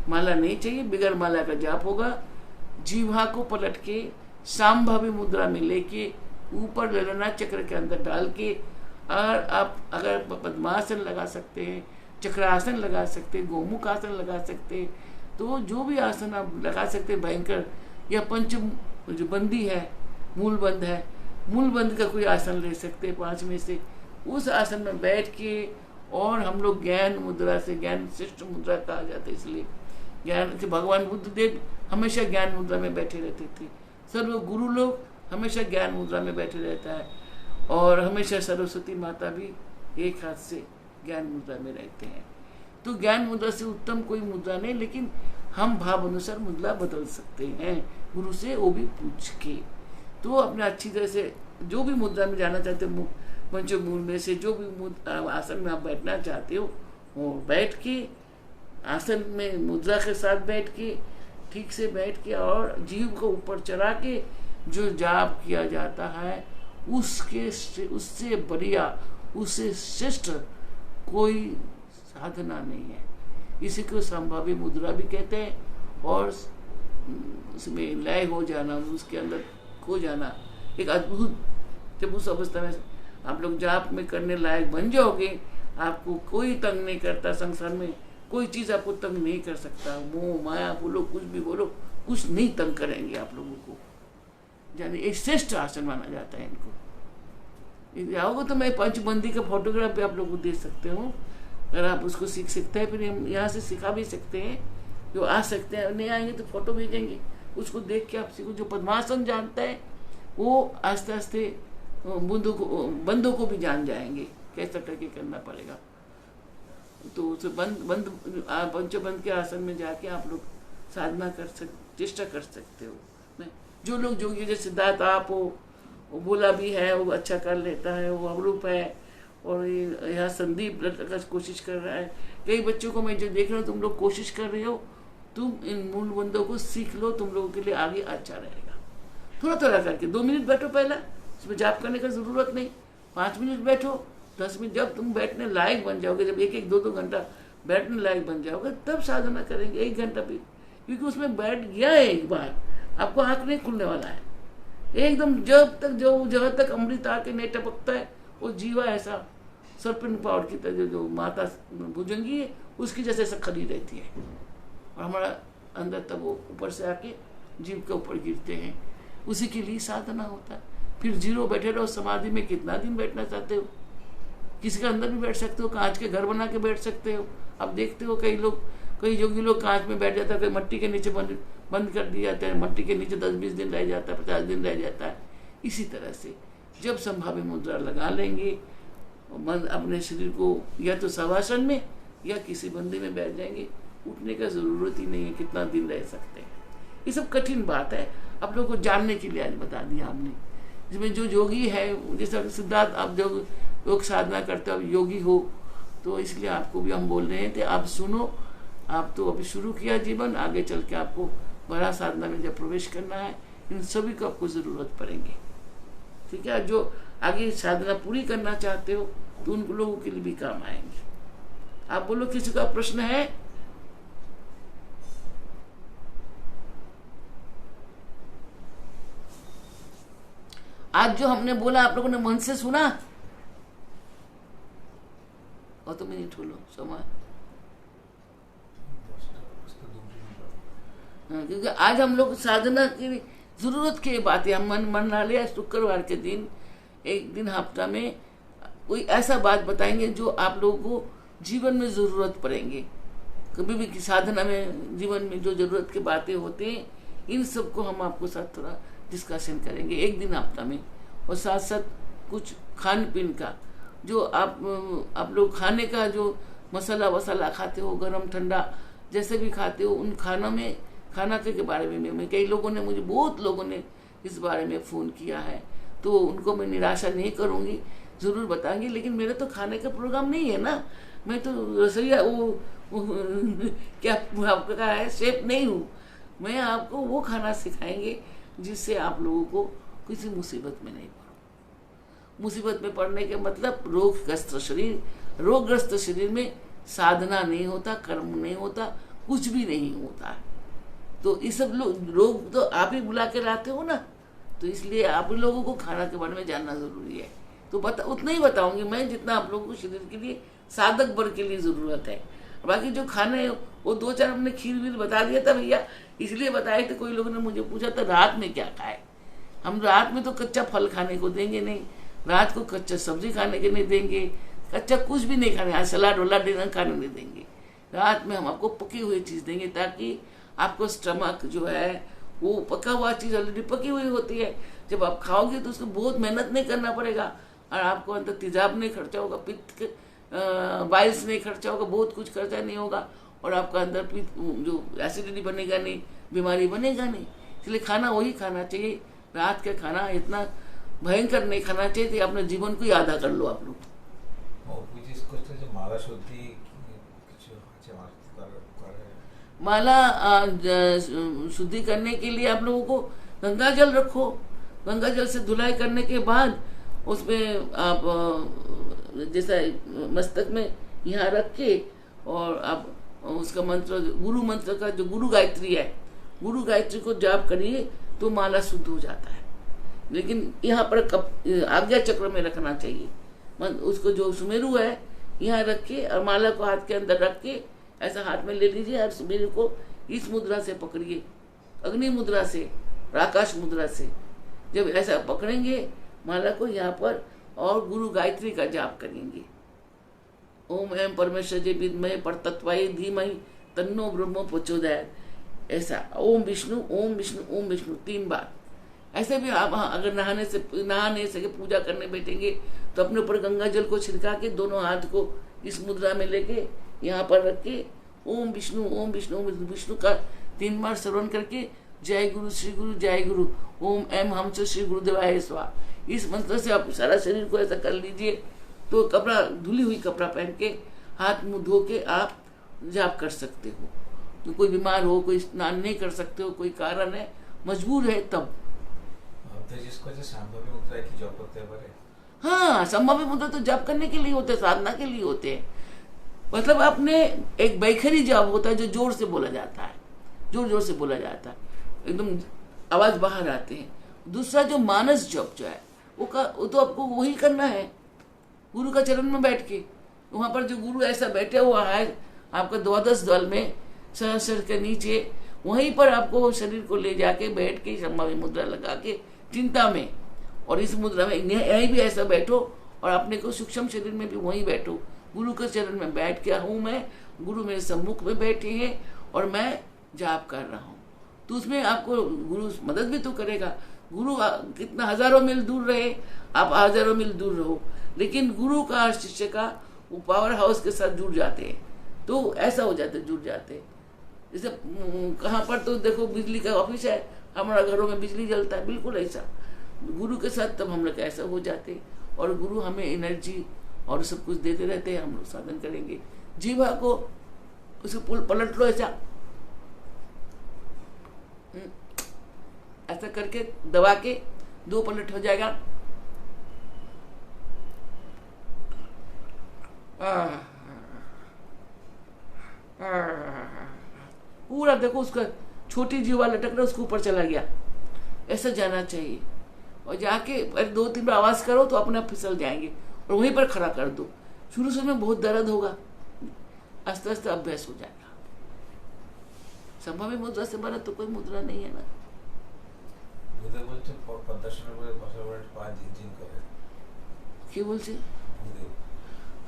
माला नहीं चाहिए, बगैर माला का जाप होगा। जीवा को पलट के सांभावी मुद्रा में लेके ऊपर ले लेना, चक्र के अंदर डाल के। और आप अगर पद्मासन लगा सकते हैं, चक्रासन लगा सकते हैं, गोमुख आसन लगा सकते हैं, तो जो भी आसन आप लगा सकते हैं भयंकर, या पंच जो बंदी है, मूल बंद है, मूल बंद का कोई आसन ले सकते हैं 5 में से। उस आसन में बैठ के और हम लोग ज्ञान मुद्रा से, ज्ञान श्रेष्ठ मुद्रा कहा जाता है इसलिए ज्ञान से, भगवान बुद्ध देव हमेशा ज्ञान मुद्रा में बैठे रहते थे। सर्व गुरु लोग हमेशा ज्ञान मुद्रा में बैठे रहता है, और हमेशा सरस्वती माता भी एक हाथ से ज्ञान मुद्रा में रहते हैं। तो ज्ञान मुद्रा से उत्तम कोई मुद्रा नहीं, लेकिन हम भाव अनुसार मुद्रा बदल सकते हैं गुरु से, वो भी पूछ के। तो अपने अच्छी तरह से जो भी मुद्रा में जाना चाहते हो, पंचमूल में से जो भी आसन में आप बैठना चाहते हो, वो बैठ के आसन में मुद्रा के साथ बैठ के ठीक से बैठ के, और जीव को ऊपर चढ़ा के जो जाप किया जाता है उससे बढ़िया, उससे श्रेष्ठ कोई साधना नहीं है। इसी को संभावी मुद्रा भी कहते हैं। और उसमें लय हो जाना, उसके अंदर खो जाना, एक अद्भुत, जब उस अवस्था में आप लोग जाप में करने लायक बन जाओगे, आपको कोई तंग नहीं करता, संसार में कोई चीज़ आपको तंग नहीं कर सकता। मोह माया बोलो, कुछ भी बोलो, कुछ नहीं तंग करेंगे आप लोगों को। यानी एक श्रेष्ठ आसन माना जाता है इनको। जाओगे तो मैं पंचबंदी का फोटोग्राफ भी आप लोग को दे सकते हो, अगर आप उसको सीख सकते हैं। फिर हम यहाँ से सिखा भी सकते हैं, जो आ सकते हैं, नहीं आएंगे तो फोटो भेजेंगे, उसको देख के आप सीखो। जो पद्मासन जानता है वो आस्ते आस्ते बंदों को भी जान जाएंगे, कैसा करके करना पड़ेगा। तो उसे पंचबंद के आसन में जाके आप लोग साधना चेष्टा कर सकते हो। जो लोग जोगी, जैसे सिद्धार्थ आप हो, वो बोला भी है, वो अच्छा कर लेता है, वो अवरूप है, और यहाँ संदीप का कोशिश कर रहा है। कई बच्चों को मैं जो देख रहा हूँ, तुम लोग कोशिश कर रहे हो, तुम इन मूल बंदों को सीख लो, तुम लोगों के लिए आगे अच्छा रहेगा। थोड़ा थोड़ा करके 2 मिनट बैठो, पहला इसमें जाप करने का जरूरत नहीं, 5 मिनट बैठो, 10 मिनट। जब तुम बैठने लायक बन जाओगे, जब 1-1, 2-2 घंटा बैठने लायक बन जाओगे, तब साधना करेंगे 1 घंटा भी, क्योंकि उसमें बैठ गया है एक बार, आपको आँख नहीं खुलने वाला है एकदम। जब तक जहाँ तक अमृत आके नहीं टपकता है, वो जीवा ऐसा सर्पेंट पाउडर की तरह, जो माता भुजंगी है उसकी जैसे ऐसा खड़ी रहती है, और हमारा अंदर तब वो ऊपर से आके जीव के ऊपर गिरते हैं। उसी के लिए साधना होता है। फिर 0 बैठे रहो समाधि में। कितना दिन बैठना चाहते हो, किसी के अंदर भी बैठ सकते हो, कांच के घर बना के बैठ सकते हो। अब देखते हो कई योगी लोग कांच में बैठ जाता है, कई मट्टी के नीचे बंद कर दिया जाता है, मट्टी के नीचे 10-20 दिन रह जाता है, 50 दिन रह जाता है। इसी तरह से जब संभावी मुद्रा लगा लेंगे, मन अपने शरीर को या तो शवासन में या किसी बंदी में बैठ जाएंगे, उठने का जरूरत ही नहीं है, कितना दिन रह सकते हैं। ये सब कठिन बात है, आप लोगों को जानने के लिए आज बता दिया हमने। इसमें जो योगी है, जैसे सिद्धार्थ, आप जो योग साधना करते हो, योगी हो, तो इसलिए आपको भी हम बोल रहे हैं कि आप सुनो। आप तो अभी शुरू किया जीवन, आगे चल के आपको बड़ा साधना में जब प्रवेश करना है, इन सभी को आपको जरूरत पड़ेगी। ठीक है, जो आगे साधना पूरी करना चाहते हो तो उन लोगों के लिए भी काम आएंगे। आप बोलो, किसी का प्रश्न है? आज जो हमने बोला आप लोगों ने मन से सुना? और तो मिनट बोलो समय, क्योंकि आज हम लोग साधना की जरूरत की बातें हम मन ना लिया। शुक्रवार के दिन, एक दिन हफ्ता में कोई ऐसा बात बताएंगे जो आप लोगों को जीवन में ज़रूरत पड़ेंगे। कभी भी की साधना में जीवन में जो ज़रूरत की बातें होते हैं, इन सब को हम आपको साथ थोड़ा डिस्कशन करेंगे एक दिन हफ्ता में। और साथ साथ कुछ खान पीन का, जो आप लोग खाने का जो मसाला वसाला खाते हो, गरम ठंडा जैसे भी खाते हो, उन खानों में खाना के बारे में कई लोगों ने मुझे, बहुत लोगों ने इस बारे में फ़ोन किया है, तो उनको मैं निराशा नहीं करूँगी, ज़रूर बताएंगे। लेकिन मेरा तो खाने का प्रोग्राम नहीं है ना, मैं तो रसोईया वो क्या आपका है शेफ नहीं हूँ। मैं आपको वो खाना सिखाएंगे जिससे आप लोगों को किसी मुसीबत में नहीं पड़ो। मुसीबत में पड़ने के मतलब रोगग्रस्त शरीर में साधना नहीं होता, कर्म नहीं होता, कुछ भी नहीं होता है। तो ये सब लोग तो आप ही बुला के लाते हो ना, तो इसलिए आप लोगों को खाना के बारे में जानना जरूरी है। तो उतना ही बताऊंगी मैं जितना आप लोगों को शरीर के लिए, साधक वर्ग के लिए जरूरत है। बाकी जो खाने वो 2-4 हमने खीर वीर बता दिया था भैया, इसलिए बताए थे। कोई लोगों ने मुझे पूछा था रात में क्या खाए। हम रात में तो कच्चा फल खाने को देंगे नहीं, रात को कच्चा सब्जी खाने के नहीं देंगे, कच्चा कुछ भी नहीं खाने, सलाद वलाद डिनर खाने नहीं देंगे। रात में हम आपको पकी हुई चीज़ देंगे, ताकि आपको स्टमक जो है वो पका हुआ चीज़ ऑलरेडी पकी हुई होती है। जब आप खाओगे तो उसको बहुत मेहनत नहीं करना पड़ेगा, और आपको अंदर तेजाब नहीं खर्चा होगा, पित्त बाइल्स नहीं खर्चा होगा, बहुत कुछ खर्चा नहीं होगा, और आपका अंदर जो एसिडिटी बनेगा नहीं, बीमारी बनेगा नहीं। इसलिए खाना वही खाना चाहिए, रात का खाना इतना भयंकर नहीं खाना चाहिए कि अपने जीवन को ही आधा कर लो आप लोग। माला शुद्धि करने के लिए आप लोगों को गंगा जल रखो। गंगा जल से धुलाई करने के बाद उसमें आप जैसा मस्तक में यहाँ रख के, और आप उसका मंत्र, गुरु मंत्र का जो गुरु गायत्री है, गुरु गायत्री को जाप करिए तो माला शुद्ध हो जाता है। लेकिन यहाँ पर आज्ञा चक्र में रखना चाहिए। उसको जो सुमेरु है यहाँ रख के, और माला को हाथ के अंदर रख के ऐसा हाथ में ले लीजिए, और सुमेरु को इस मुद्रा से पकड़िए, अग्नि मुद्रा से, आकाश मुद्रा से। जब ऐसा पकड़ेंगे माला को यहाँ पर, और गुरु गायत्री का जाप करेंगे। ओम एम परमेश्वर जी विद्महे परतत्वाय धीमहि तन्नो ब्रह्म प्रचोदयात्। ऐसा ओम विष्णु ओम विष्णु ओम विष्णु 3 बार। ऐसे भी आप अगर नहा नहीं सके, पूजा करने बैठेंगे तो अपने ऊपर गंगा जल को छिड़का के दोनों हाथ को इस मुद्रा में लेके यहाँ पर रख के ओम विष्णु ओम विष्णु ओम विष्णु, विष्णु का 3 बार श्रवण करके जय गुरु श्री गुरु जय गुरु ओम एम हमच श्री गुरुदेवाय स्वाहा, इस मंत्र से आप सारा शरीर को ऐसा कर लीजिए। तो कपड़ा, धुली हुई कपड़ा पहन के, हाथ मुंह धो के आप जाप कर सकते हो। तो कोई बीमार हो, कोई स्नान नहीं कर सकते हो, कोई कारण है, मजबूर है, तब हाँ, संभाव्य मुद्रा तो जाप करने के लिए होते हैं, साधना के लिए होते हैं। मतलब आपने एक बैखरी जाप होता है जो जोर से बोला जाता है, जोर से बोला जाता है, एकदम आवाज बाहर आते हैं। दूसरा जो मानस जप जो है वो तो आपको वही करना है, गुरु का चरण में बैठ के। वहां पर जो गुरु ऐसा बैठा हुआ है आपका द्वादश दल में, सहस्र के नीचे, वहीं पर आपको शरीर को ले जाके बैठ के संभाव्य मुद्रा लगा के चिंता में, और इस मुद्रा में यहीं भी ऐसा बैठो, और अपने को सूक्ष्म शरीर में भी वहीं बैठो। गुरु के चरण में बैठ के हूँ मैं, गुरु मेरे सम्मुख में बैठे हैं और मैं जाप कर रहा हूँ। तो उसमें आपको गुरु मदद भी तो करेगा। गुरु कितना हजारों मील दूर रहे, आप हजारों मील दूर रहो, लेकिन गुरु का शिष्य का वो पावर हाउस के साथ जुड़ जाते हैं। तो ऐसा हो जाते, जुड़ जाते। जैसे कहाँ पर तो देखो बिजली का ऑफिस है, हमारा घरों में बिजली जलता है, बिल्कुल ऐसा गुरु के साथ तब हम लोग ऐसा हो जाते। और गुरु हमें एनर्जी और सब कुछ देते रहते हैं। हम लोग साधन करेंगे, जीवा को उसको पलट लो, ऐसा करके दबा के 2 पलट हो जाएगा। पूरा देखो उसका छोटी जीवा लटक रहा, उसके ऊपर चला गया, ऐसा जाना चाहिए। और जाके 2-3 बार आवाज करो तो अपने आप फिसल जाएंगे, और वहीं पर खड़ा कर दो। शुरू में बहुत दर्द होगा, आस्ते आस्ते अभ्यास हो जाएगा। संभाव्य मुद्रा से बना तो कोई मुद्रा नहीं है ना। কি বলছে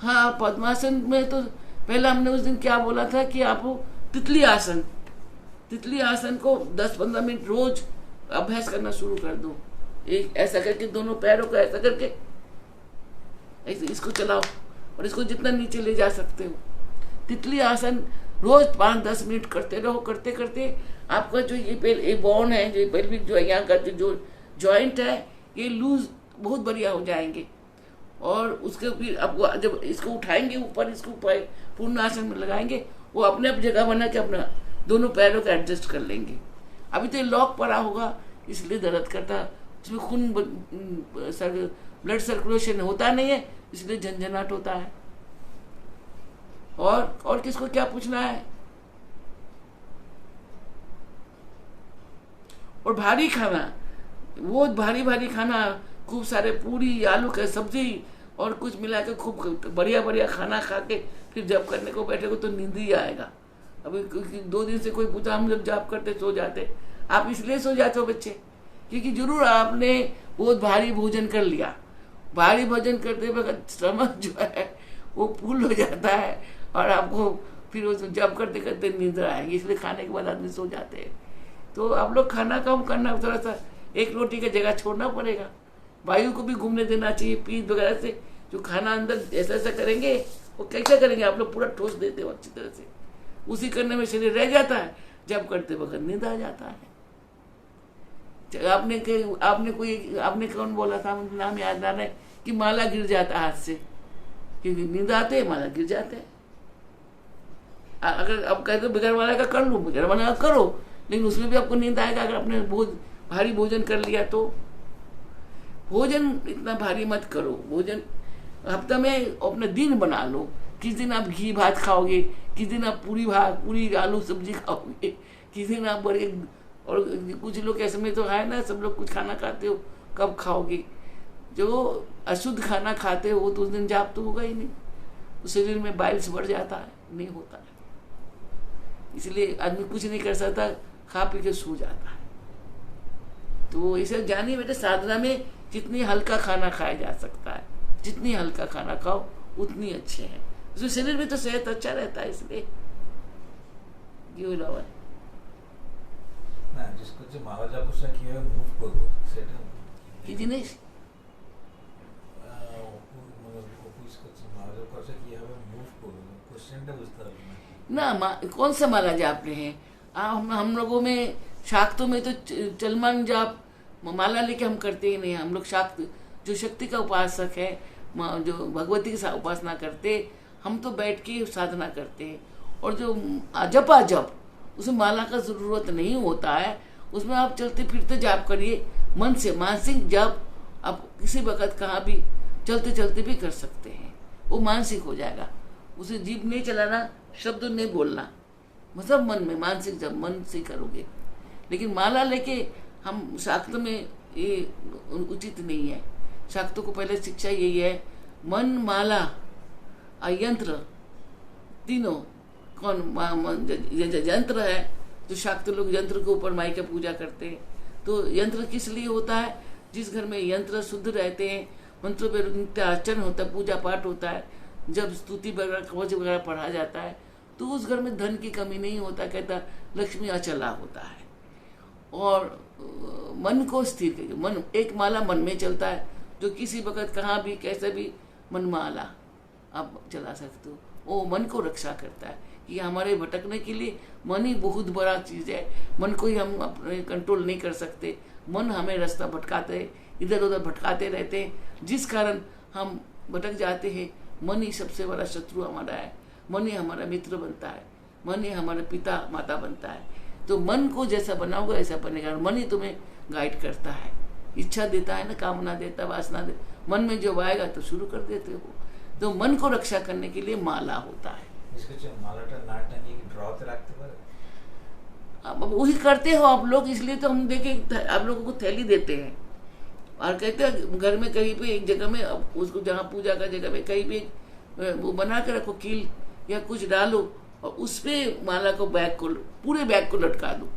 हाँ, पद्मासन में तो पहले हमने उस दिन क्या बोला था कि आप तितली आसन, तितली आसन को 10-15 मिनट रोज अभ्यास करना शुरू कर दो। एक ऐसा करके दोनों पैरों को ऐसा करके ऐसे इसको चलाओ और इसको जितना नीचे ले जा सकते हो। तितली आसन रोज 5-10 मिनट करते रहो। करते करते आपका जो ये बोन है, जो पेल्विक जो यहाँ का जो जॉइंट है, ये लूज बहुत बढ़िया हो जाएंगे। और उसके फिर आपको जब इसको उठाएंगे ऊपर, इसको पूर्ण आसन में लगाएंगे, वो अपने आप जगह बना के अपना दोनों पैरों को एडजस्ट कर लेंगे। अभी तो लॉक पड़ा होगा इसलिए दर्द करता, उसमें खून ब्लड सर्कुलेशन होता नहीं है, इसलिए झंझनाट होता है। और किसको क्या पूछना है? और भारी खाना, वो भारी खाना, खूब सारे पूरी, आलू का सब्जी और कुछ मिला के खूब बढ़िया खाना खा के फिर जब करने को बैठे को तो नींद ही आएगा। अभी 2 दिन से कोई पूछा, हम जब जॉब करते सो जाते। आप इसलिए सो जाते हो बच्चे क्योंकि जरूर आपने बहुत भारी भोजन कर लिया। भारी भोजन करते वक्त स्टमक जो है वो फुल हो जाता है और आपको फिर वो जब करते करते नींद आएगी, इसलिए खाने के बाद आदमी सो जाते हैं। तो आप लोग खाना कम करना, थोड़ा सा एक रोटी की जगह छोड़ना पड़ेगा। वायु को भी घूमने देना चाहिए, पीठ वगैरह से जो खाना अंदर ऐसा करेंगे वो कैसे करेंगे? आप लोग पूरा ठोस देते हो अच्छी तरह से, उसी करने में शरीर रह जाता है, जब करते वक्त नींद आ जाता है। आपने कौन बोला था, मुझे नाम याद आ रहा है, कि माला गिर जाता हाथ से, क्योंकि नींद आते है माला गिर जाते हैं। अगर अब कहते बगैर माला का कर लो, बगैर माला का करो, लेकिन उसमें भी आपको नींद आएगा अगर आपने बहुत भारी भोजन कर लिया तो। भोजन इतना भारी मत करो। भोजन हफ्ता में अपना दिन बना लो। किस दिन आप घी भात खाओगे, किस दिन आप पूरी आलू सब्जी खाओगे, किस दिन आप बड़े, और कुछ लोग ऐसे में तो है ना, सब लोग कुछ खाना खाते हो, कब खाओगे? जो अशुद्ध खाना खाते हो वो तो उस दिन जाप तो होगा ही नहीं, तो शरीर में बाइल्स बढ़ जाता है, नहीं होता है। इसलिए आदमी कुछ नहीं कर सकता, खा पी के सो जाता है। तो इसे जानिए बेटे, साधना में जितनी हल्का खाना खाया जा सकता है, जितनी हल्का खाना खाओ उतनी अच्छे हैं, उसमें शरीर में तो सेहत अच्छा रहता है। इसलिए ये लावा ना जिसको जो महाराजा पुष्टा किया है मूव को दो सेट कि दिनेश महाराजा पुष्टा किया है मूव को दो क्वेश्चन का विस्तार ना। कौन सा माला जाप रहे हैं हम लोगों में? शाक्तों में तो चलमान जाप माला लेके हम करते ही नहीं। हम लोग शाक्त जो शक्ति का उपासक है, जो भगवती की उपासना करते, हम तो बैठ के साधना करते हैं। और जो जपा जप, उसमें माला का जरूरत नहीं होता है, उसमें आप चलते फिरते जाप करिए मन से। मानसिक जाप आप किसी वक्त कहाँ भी चलते चलते भी कर सकते हैं, वो मानसिक हो जाएगा। उसे जीभ नहीं चलाना, शब्द नहीं बोलना, मतलब मन में मानसिक जब मन से करोगे। लेकिन माला लेके हम शाक्त में ये उचित नहीं है। शाक्तों को पहले शिक्षा यही है, मन माला यंत्र तीनों। कौन यंत्र है, जो शाक्त लोग यंत्र के ऊपर माई का पूजा करते हैं। तो यंत्र किस लिए होता है? जिस घर में यंत्र शुद्ध रहते हैं, मंत्रों पर नित्य आचरण होता है, पूजा पाठ होता है, जब स्तुति वगैरह कवच वगैरह पढ़ा जाता है, तो उस घर में धन की कमी नहीं होता। कहता लक्ष्मी अचला होता है। और मन को स्थिर करके, मन एक माला मन में चलता है, जो किसी वक्त कहाँ भी कैसे भी मन माला आप चला सकते हो। वो मन को रक्षा करता है कि हमारे भटकने के लिए मन ही बहुत बड़ा चीज़ है। मन को ही हम अपने कंट्रोल नहीं कर सकते। मन हमें रास्ता भटकाते, इधर उधर भटकाते रहते हैं, जिस कारण हम भटक जाते हैं। मन ही सबसे बड़ा शत्रु हमारा है। मन ही हमारा मित्र बनता है, मन ही हमारा पिता माता बनता है। तो मन को जैसा बनाओगे ऐसा बनेगा। मन ही तुम्हें गाइड करता है, इच्छा देता है ना, कामना देता, वासना देता। मन में जो आएगा तो शुरू कर देते हो। तो मन को रक्षा करने के लिए माला होता है। अब वही करते हो आप लोग, इसलिए तो हम देखे आप लोगों को थैली देते हैं और कहते हैं घर में कहीं पे एक जगह में उसको, जहाँ पूजा का जगह में कहीं भी वो बना के रखो कील या कुछ डालो और उस पे माला को पूरे बैग को लटका दो।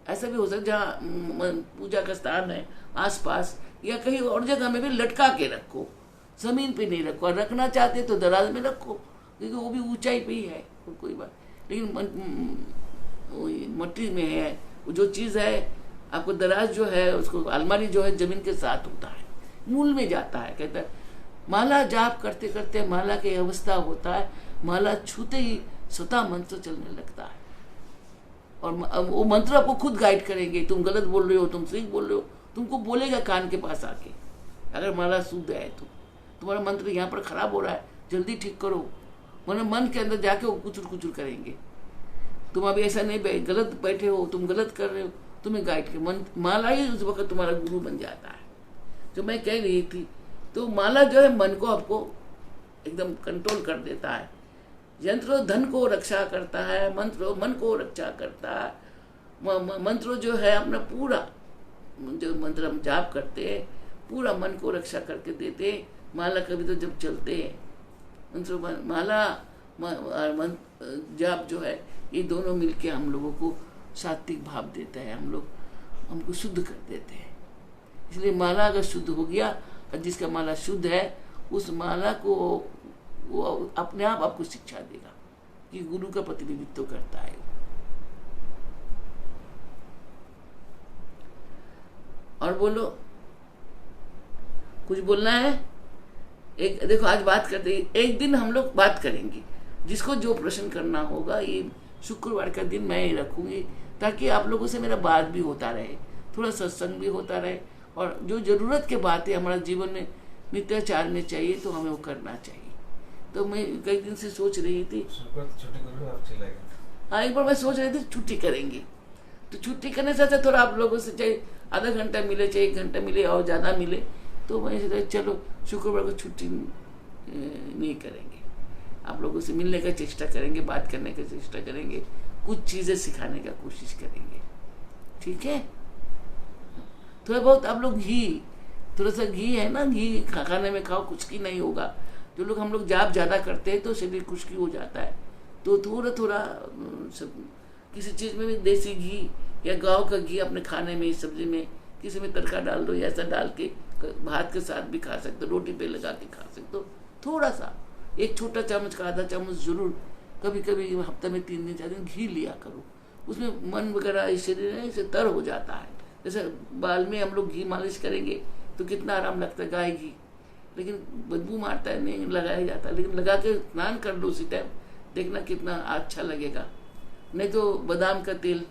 ऐसा भी हो सकता जहाँ पूजा का स्थान है आसपास या कहीं और जगह में भी लटका के रखो, जमीन पे नहीं रखो, और रखना चाहते तो दराज में रखो, क्योंकि वो भी ऊंचाई पे ही है, कोई बात। लेकिन मट्टी में है वो जो चीज़ है, आपको दराज जो है उसको, अलमारी जो है जमीन के साथ होता है, मूल में जाता है। कहता है माला जाप करते करते माला की अवस्था होता है, माला छूते ही स्वतः मंत्र चलने लगता है, और वो मंत्र आपको खुद गाइड करेंगे। तुम गलत बोल रहे हो, तुम सही बोल रहे हो, तुमको बोलेगा कान के पास आके। अगर माला शुद्ध है तो तुम्हारा मंत्र यहाँ पर खराब हो रहा है, जल्दी ठीक करो, वरना मन के अंदर जाके वो कुचुर कुचुर करेंगे। तुम अभी ऐसा नहीं गलत बैठे हो, तुम गलत कर रहे हो, तुम्हें गाइड के मन, माला ही उस वक्त तुम्हारा गुरु बन जाता है। जो मैं कह रही थी, तो माला जो है मन को आपको एकदम कंट्रोल कर देता है। यंत्र धन को रक्षा करता है, मंत्र मन को रक्षा करता है। मंत्र जो है अपना पूरा, जो मंत्र हम जाप करते हैं पूरा मन को रक्षा करके देते हैं। माला कभी तो जब चलते हैं मंत्र, माला जाप जो है, ये दोनों मिलके हम लोगों को सात्विक भाव देता है, हमको शुद्ध कर देते हैं। इसलिए माला अगर शुद्ध हो गया, और जिसका माला शुद्ध है उस माला को वो अपने आप आपको शिक्षा देगा कि गुरु का प्रतिनिधित्व करता है। और बोलो, कुछ बोलना है? एक देखो, आज बात करते, एक दिन हम लोग बात करेंगे, जिसको जो प्रश्न करना होगा, ये शुक्रवार का दिन मैं ही रखूंगी, ताकि आप लोगों से मेरा बात भी होता रहे, थोड़ा सत्संग भी होता रहे, और जो जरूरत के बातें हमारे जीवन में नित्याचार में चाहिए तो हमें वो करना चाहिए। तो मैं कई दिन से सोच रही थी, हाँ, एक बार मैं सोच रही थी छुट्टी करेंगे, तो छुट्टी करने से अच्छा थोड़ा आप लोगों से चाहे आधा घंटा मिले, चाहे 1 घंटा मिले, और ज़्यादा मिले, तो मैं चलो शुक्रवार को छुट्टी नहीं करेंगे, आप लोगों से मिलने का चेष्टा करेंगे, बात करने का चेष्टा करेंगे, कुछ चीज़ें सिखाने का कोशिश करेंगे, ठीक है? थोड़ा बहुत आप लोग घी, थोड़ा सा घी है ना, घी खाने में खाओ, कुछ की नहीं होगा। जो लोग हम लोग जाप ज़्यादा करते हैं तो शरीर खुश्की हो जाता है, तो थोड़ा थोड़ा सब किसी चीज़ में भी देसी घी या गांव का घी अपने खाने में, सब्जी में, किसी में तड़का डाल दो, ऐसा डाल के भात के साथ भी खा सकते हो, रोटी पे लगा के खा सकते हो। थोड़ा सा, एक छोटा चम्मच का आधा चम्मच जरूर कभी कभी हफ्ते में 3 दिन 4 दिन घी लिया करो, उसमें मन वगैरह शरीर है इसे तर हो जाता है। जैसे बाल में हम लोग घी मालिश करेंगे तो कितना आराम लगता है, गाय घी, लेकिन बदबू मारता है, नहीं लगाया जाता, लेकिन लगा के स्नान कर लो उसी टाइम, देखना कितना अच्छा लगेगा। नहीं तो बादाम का तेल,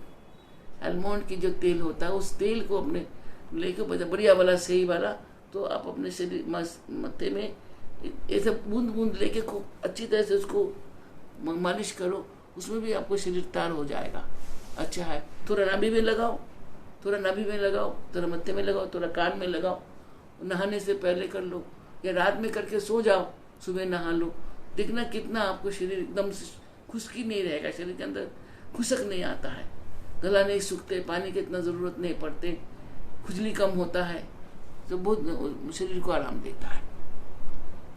आलमंड की जो तेल होता है, उस तेल को अपने लेके बढ़िया वाला सही वाला, तो आप अपने शरीर मत्थे में ऐसे बूंद बूंद लेके खूब अच्छी तरह से उसको मालिश करो, उसमें भी आपको शरीर तार हो जाएगा। अच्छा है, थोड़ा नाभि में लगाओ, थोड़ा नाभि में लगाओ, थोड़ा मत्थे में लगाओ, थोड़ा कान में लगाओ, नहाने से पहले कर लो, या रात में करके सो जाओ, सुबह नहा लो, देखना कितना आपको शरीर एकदम से खुश्की नहीं रहेगा, शरीर के अंदर खुशक नहीं आता है, गला नहीं सूखते, पानी की इतना ज़रूरत नहीं पड़ते, खुजली कम होता है, तो बहुत शरीर को आराम देता है।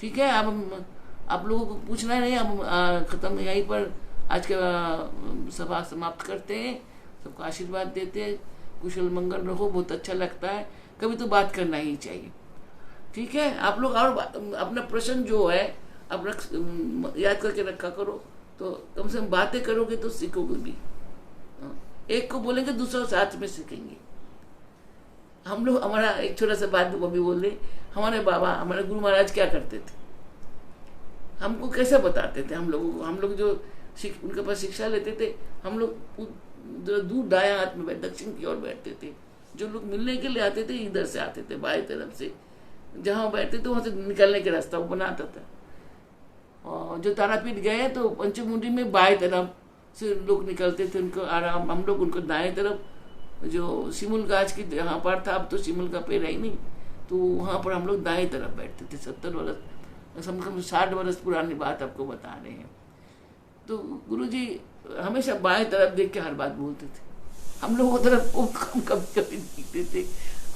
ठीक है, अब आप लोगों को पूछना नहीं, अब ख़त्म, यहीं पर आज का सभा समाप्त करते हैं, सबको आशीर्वाद देते हैं, कुशल मंगल रहो, बहुत अच्छा लगता है, कभी तो बात करना ही चाहिए। ठीक है, आप लोग और अपना प्रश्न जो है आप याद करके रखा करो, तो कम से कम बातें करोगे तो सीखोगे भी। एक को बोलेंगे दूसरा साथ में सीखेंगे। हम लोग, हमारा एक छोटा सा बात वो भी बोल रहे, हमारे बाबा, हमारे गुरु महाराज क्या करते थे, हमको कैसे बताते थे, हम लोगों को, हम लोग जो उनके पास शिक्षा लेते थे, हम लोग दूर दाया हाथ में दक्षिण की ओर बैठते थे। जो लोग मिलने के लिए आते थे इधर से आते थे, बाएं तरफ से, जहाँ बैठते थे वहां से निकलने का रास्ता वो बनाता था। और जो तारापीठ गए तो पंचमुंडी में बाएं तरफ से लोग निकलते थे, उनको आराम, हम लोग उनको दाएं तरफ, जो शिमुल गाछ की जहाँ पर था, अब तो शिमुल का पेड़ है ही नहीं, तो वहाँ पर हम लोग दाएं तरफ बैठते थे। 70 वर्ष, समझ 60 वर्ष पुरानी बात आपको बता रहे हैं। तो गुरुजी हमेशा बाएं तरफ देख के हर बात बोलते थे, हम लोग वो तरफ को कभी कभी देखते थे,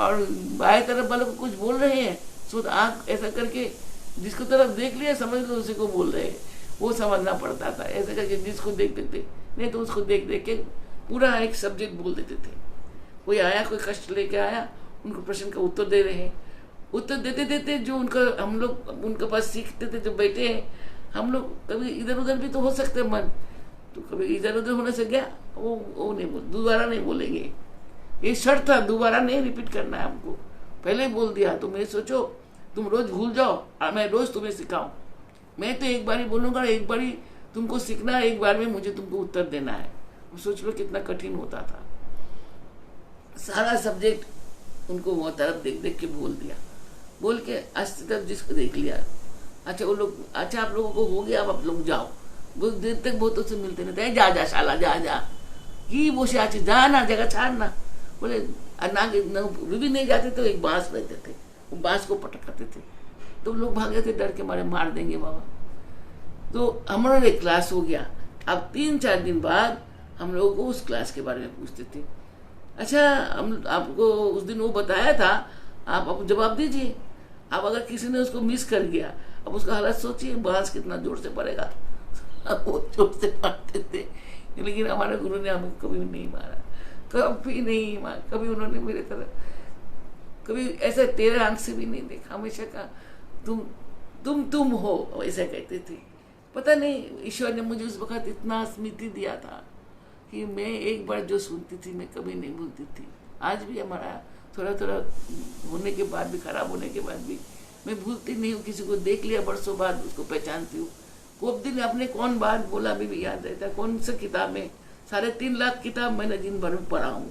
और बाएं तरफ वालों को कुछ बोल रहे हैं, सो आँख ऐसा करके जिसको तरफ देख लिया समझ लो उसी को बोल रहे हैं, वो समझना पड़ता था। ऐसा करके जिसको देखते थे, नहीं तो उसको देख देख के पूरा एक सब्जेक्ट बोल देते थे। कोई आया, कोई कष्ट लेके आया, उनको प्रश्न का उत्तर दे रहे हैं, उत्तर देते देते जो उनका हम लोग उनके पास सीखते थे, जो बैठे हैं हम लोग, कभी इधर उधर भी तो हो सकते मन, तो कभी इधर उधर होने से गया, वो नहीं बोल, दोबारा नहीं बोलेंगे। ये शर्त था, दोबारा नहीं रिपीट करना है हमको, पहले ही बोल दिया। तुम ये सोचो तुम रोज भूल जाओ और मैं रोज तुम्हें सिखाऊं। मैं तो एक बार ही बोलूंगा, एक बार ही तुमको सीखना है, एक बार में मुझे तुमको उत्तर देना है। सोच लो कितना कठिन होता था। सारा सब्जेक्ट उनको वो तरफ देख देख के बोल दिया, बोल के अस्तित्व तक जिसको देख लिया। अच्छा वो लोग, अच्छा आप लोगों को हो गया, अब आप लोग जाओ। बहुत देर तक बहुतों से मिलते रहते, जा जा शाला जा जा, की बोसे आचे जा ना, जगह छाड़ना। बोले भी नहीं जाते तो एक बांस रहते थे, वो बांस को पटकाते थे, तो लोग भागे थे डर के मारे, मार देंगे बाबा। तो हमारा एक क्लास हो गया। अब 3-4 दिन बाद हम लोगों को उस क्लास के बारे में पूछते थे। अच्छा हम आपको उस दिन वो बताया था, आप जवाब दीजिए। अब अगर किसी ने उसको मिस कर गया, अब उसका हालत सोचिए, बांस कितना जोर से पड़ेगा। अब वो जोर से मारते थे, लेकिन हमारे गुरु ने हमें कभी नहीं मारा, कभी नहीं मारा। कभी उन्होंने मेरे तरह कभी ऐसा तेरे आंख से भी नहीं देखा। हमेशा कहा तुम हो, ऐसा कहते थे। पता नहीं ईश्वर ने मुझे उस वक्त इतना स्मृति दिया था कि मैं एक बार जो सुनती थी मैं कभी नहीं भूलती थी। आज भी हमारा थोड़ा थोड़ा होने के बाद भी, खराब होने के बाद भी मैं भूलती नहीं हूँ। किसी को देख लिया बरसों बाद उसको पहचानती हूँ। कोई दिन अपने कौन बात बोला अभी भी याद रहता है। कौन सा किताब में 3.5 लाख किताब मैंने दिन भर में पढ़ा हूँ।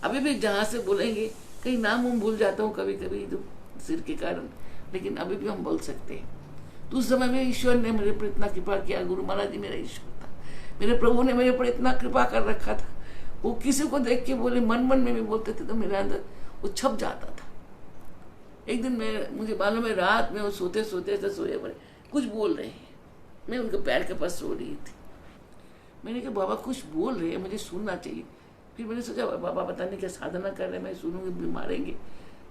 अभी भी जहाँ से बोलेंगे कहीं नाम हम भूल जाता हूँ कभी कभी, जो सिर के कारण, लेकिन अभी भी हम बोल सकते हैं। तो उस समय में ईश्वर ने मेरे पर इतना कृपा किया। गुरु महाराज जी मेरा ईश्वर था, मेरे प्रभु ने मेरे पर इतना कृपा कर रखा था। वो किसी को देख के बोले, मन मन में भी बोलते थे, तो मेरे अंदर वो छप जाता था। एक दिन मुझे मालूम है, रात में वो सोते सोते ऐसे सोए पड़े, कुछ बोल रहे हैं। मैं उनके पैर के पास सो रही थी। मैंने कहा बाबा कुछ बोल रहे हैं, मुझे सुनना चाहिए। फिर मैंने सोचा बाबा पता नहीं क्या साधना कर रहे हैं, मैं सुनूंगी भी मारेंगे।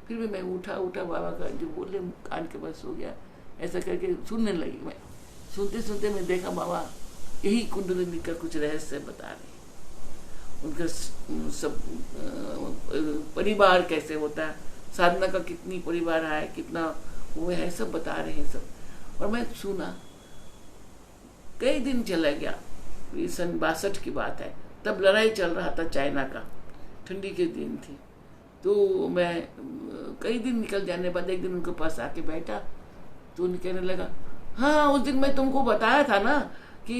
फिर भी मैं उठा बाबा का जो बोल रहे कान के पास सो गया। ऐसा करके सुनने लगी। मैं सुनते सुनते मैं देखा बाबा यही कुंडलिनी का कुछ रहस्य बता रहे। उनका सब परिवार कैसे होता है, साधना का कितनी परिवार है, कितना वो है, सब बता रहे हैं सब। और मैं सुना। कई दिन चला गया, ये सन 62 की बात है। तब लड़ाई चल रहा था चाइना का, ठंडी के दिन थी। तो मैं कई दिन निकल जाने बाद एक दिन उनके पास आके बैठा, तो उन्हें कहने लगा, हाँ उस दिन मैं तुमको बताया था ना कि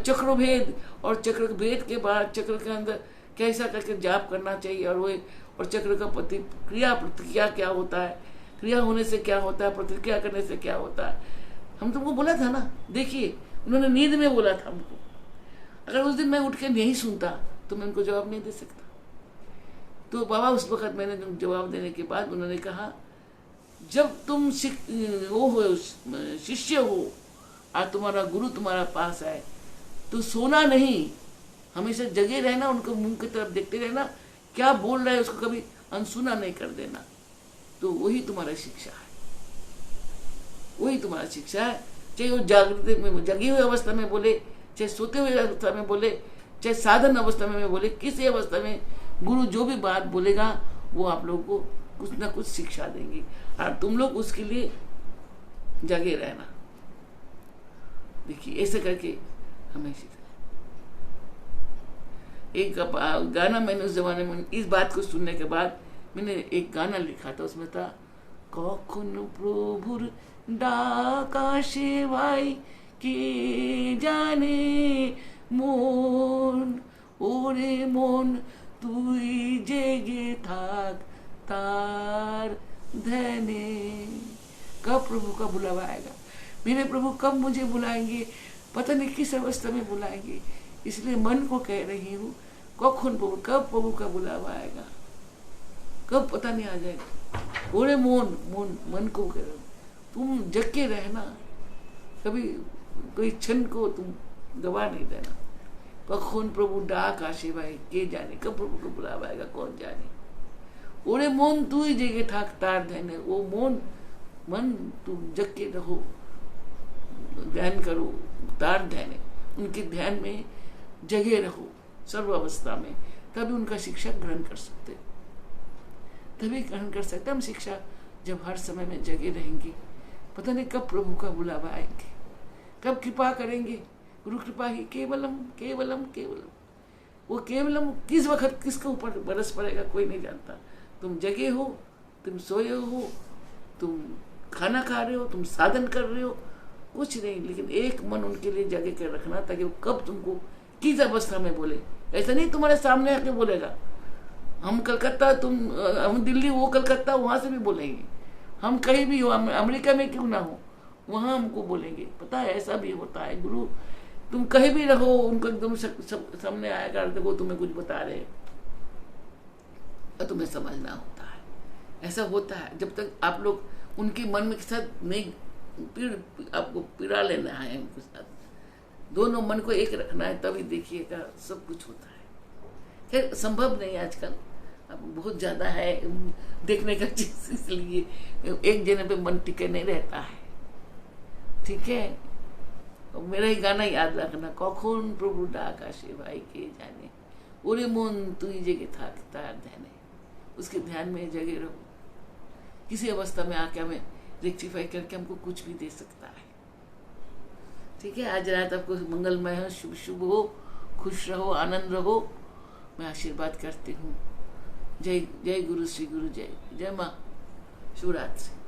चक्रभेद, और चक्रभेद के बाद चक्र के अंदर कैसा करके जाप करना चाहिए, और चक्र का क्रिया प्रतिक्रिया क्या होता है, क्रिया होने से क्या होता है, प्रतिक्रिया करने से क्या होता है। हम तुमको बोला था ना। देखिए उन्होंने नींद में बोला था हमको। अगर उस दिन मैं उठ के नहीं सुनता तो मैं उनको जवाब नहीं दे सकता। तो बाबा उस वक्त मैंने जवाब देने के बाद उन्होंने कहा, जब तुम वो हो, शिष्य हो और तुम्हारा गुरु तुम्हारा पास है, तो सोना नहीं, हमेशा जगे रहना, उनको मुंह की तरफ देखते रहना, क्या बोल रहा है उसको कभी अनसुना नहीं कर देना। तो वही तुम्हारा शिक्षा है, वही तुम्हारा शिक्षा है। चाहे वो जागृत में, जगी हुई अवस्था में बोले, चाहे सोते हुए अवस्था में बोले, चाहे साधन अवस्था में बोले, किसी अवस्था में गुरु जो भी बात बोलेगा वो आप लोगों को कुछ ना कुछ शिक्षा देंगे, और तुम लोग उसके लिए जगे रहना। देखिए ऐसे करके हमें सीखना। एक गाना मैंने उस जमाने में, इस बात को सुनने के बाद मैंने एक गाना लिखा था, उसमें था, कखन प्रभुर डाका सेवाई के जाने मन, ओरे मन तुई जेगे थाक तार ध्याने। कब प्रभु का बुलावा आएगा, मेरे प्रभु कब मुझे बुलाएंगे, पता नहीं किस अवस्था में बुलाएंगे। इसलिए मन को कह रही हूँ, कखन प्रभु, कब प्रभु का बुलावा आएगा, कब पता नहीं आ जाएगा। ओरे मन को कह रहा, तुम जग के रहना, कभी कोई क्षण को तुम गवा नहीं देना। कखन प्रभु डाक आशे भाई के जाने, कब प्रभु को बुलावा आएगा कौन जाने। ओरे मोन तू ही जगह ठाक तार ध्यान, वो मन तुम जग के रहो, ध्यान करो, तार ध्यान, उनके ध्यान में जगे रहो सर्व अवस्था में, तभी उनका शिक्षा ग्रहण कर सकते, तभी ग्रहण कर सकते हम शिक्षा। जब हर समय में जगे रहेंगे, पता नहीं कब प्रभु का बुलावा आएंगे, कब कृपा करेंगे। गुरु कृपा ही केवलम केवलम केवलम। वो केवलम किस वक्त किसके ऊपर बरस पड़ेगा कोई नहीं जानता। तुम जगे हो, तुम सोए हो, तुम खाना खा रहे हो, तुम साधन कर रहे हो, कुछ नहीं, लेकिन एक मन उनके लिए जगे कर रखना, ताकि वो कब तुमको किस अवस्था में बोले। ऐसा नहीं तुम्हारे सामने आके बोलेगा, हम कलकत्ता, हम दिल्ली, वो कलकत्ता, वहां से भी बोलेंगे। हम कहीं भी हो, अमेरिका में क्यों ना हो, वहां हमको बोलेंगे। पता है ऐसा भी होता है। गुरु तुम कहीं भी रहो, उनको एकदम सामने आएगा, देखो तुम्हें कुछ बता रहे और तुम्हें समझना होता है। ऐसा होता है जब तक आप लोग उनके मन में के साथ नहीं आपको पीड़ा लेना है, उनके साथ दोनों मन को एक रखना है, तभी देखिएगा सब कुछ होता है। खैर संभव नहीं आजकल, अब बहुत ज्यादा है देखने का चीज, इसलिए एक जने पे मन टिके नहीं रहता है। ठीक है, मेरा ही गाना याद रखना, कखन प्रभु डाक आसे भाई के जाने, ओरे मन तुई जगे था तार ध्यान, उसके ध्यान में जगे रहो। किसी अवस्था में आके हमें रेक्टिफाई करके हमको कुछ भी दे सकता है। ठीक है, आज रात आपको मंगलमय हो, शुभ शुभ हो, खुश रहो, आनंद रहो, मैं आशीर्वाद करती हूँ। जय जय गुरु, श्री गुरु, जय जय माँ, शुभ रात्रि।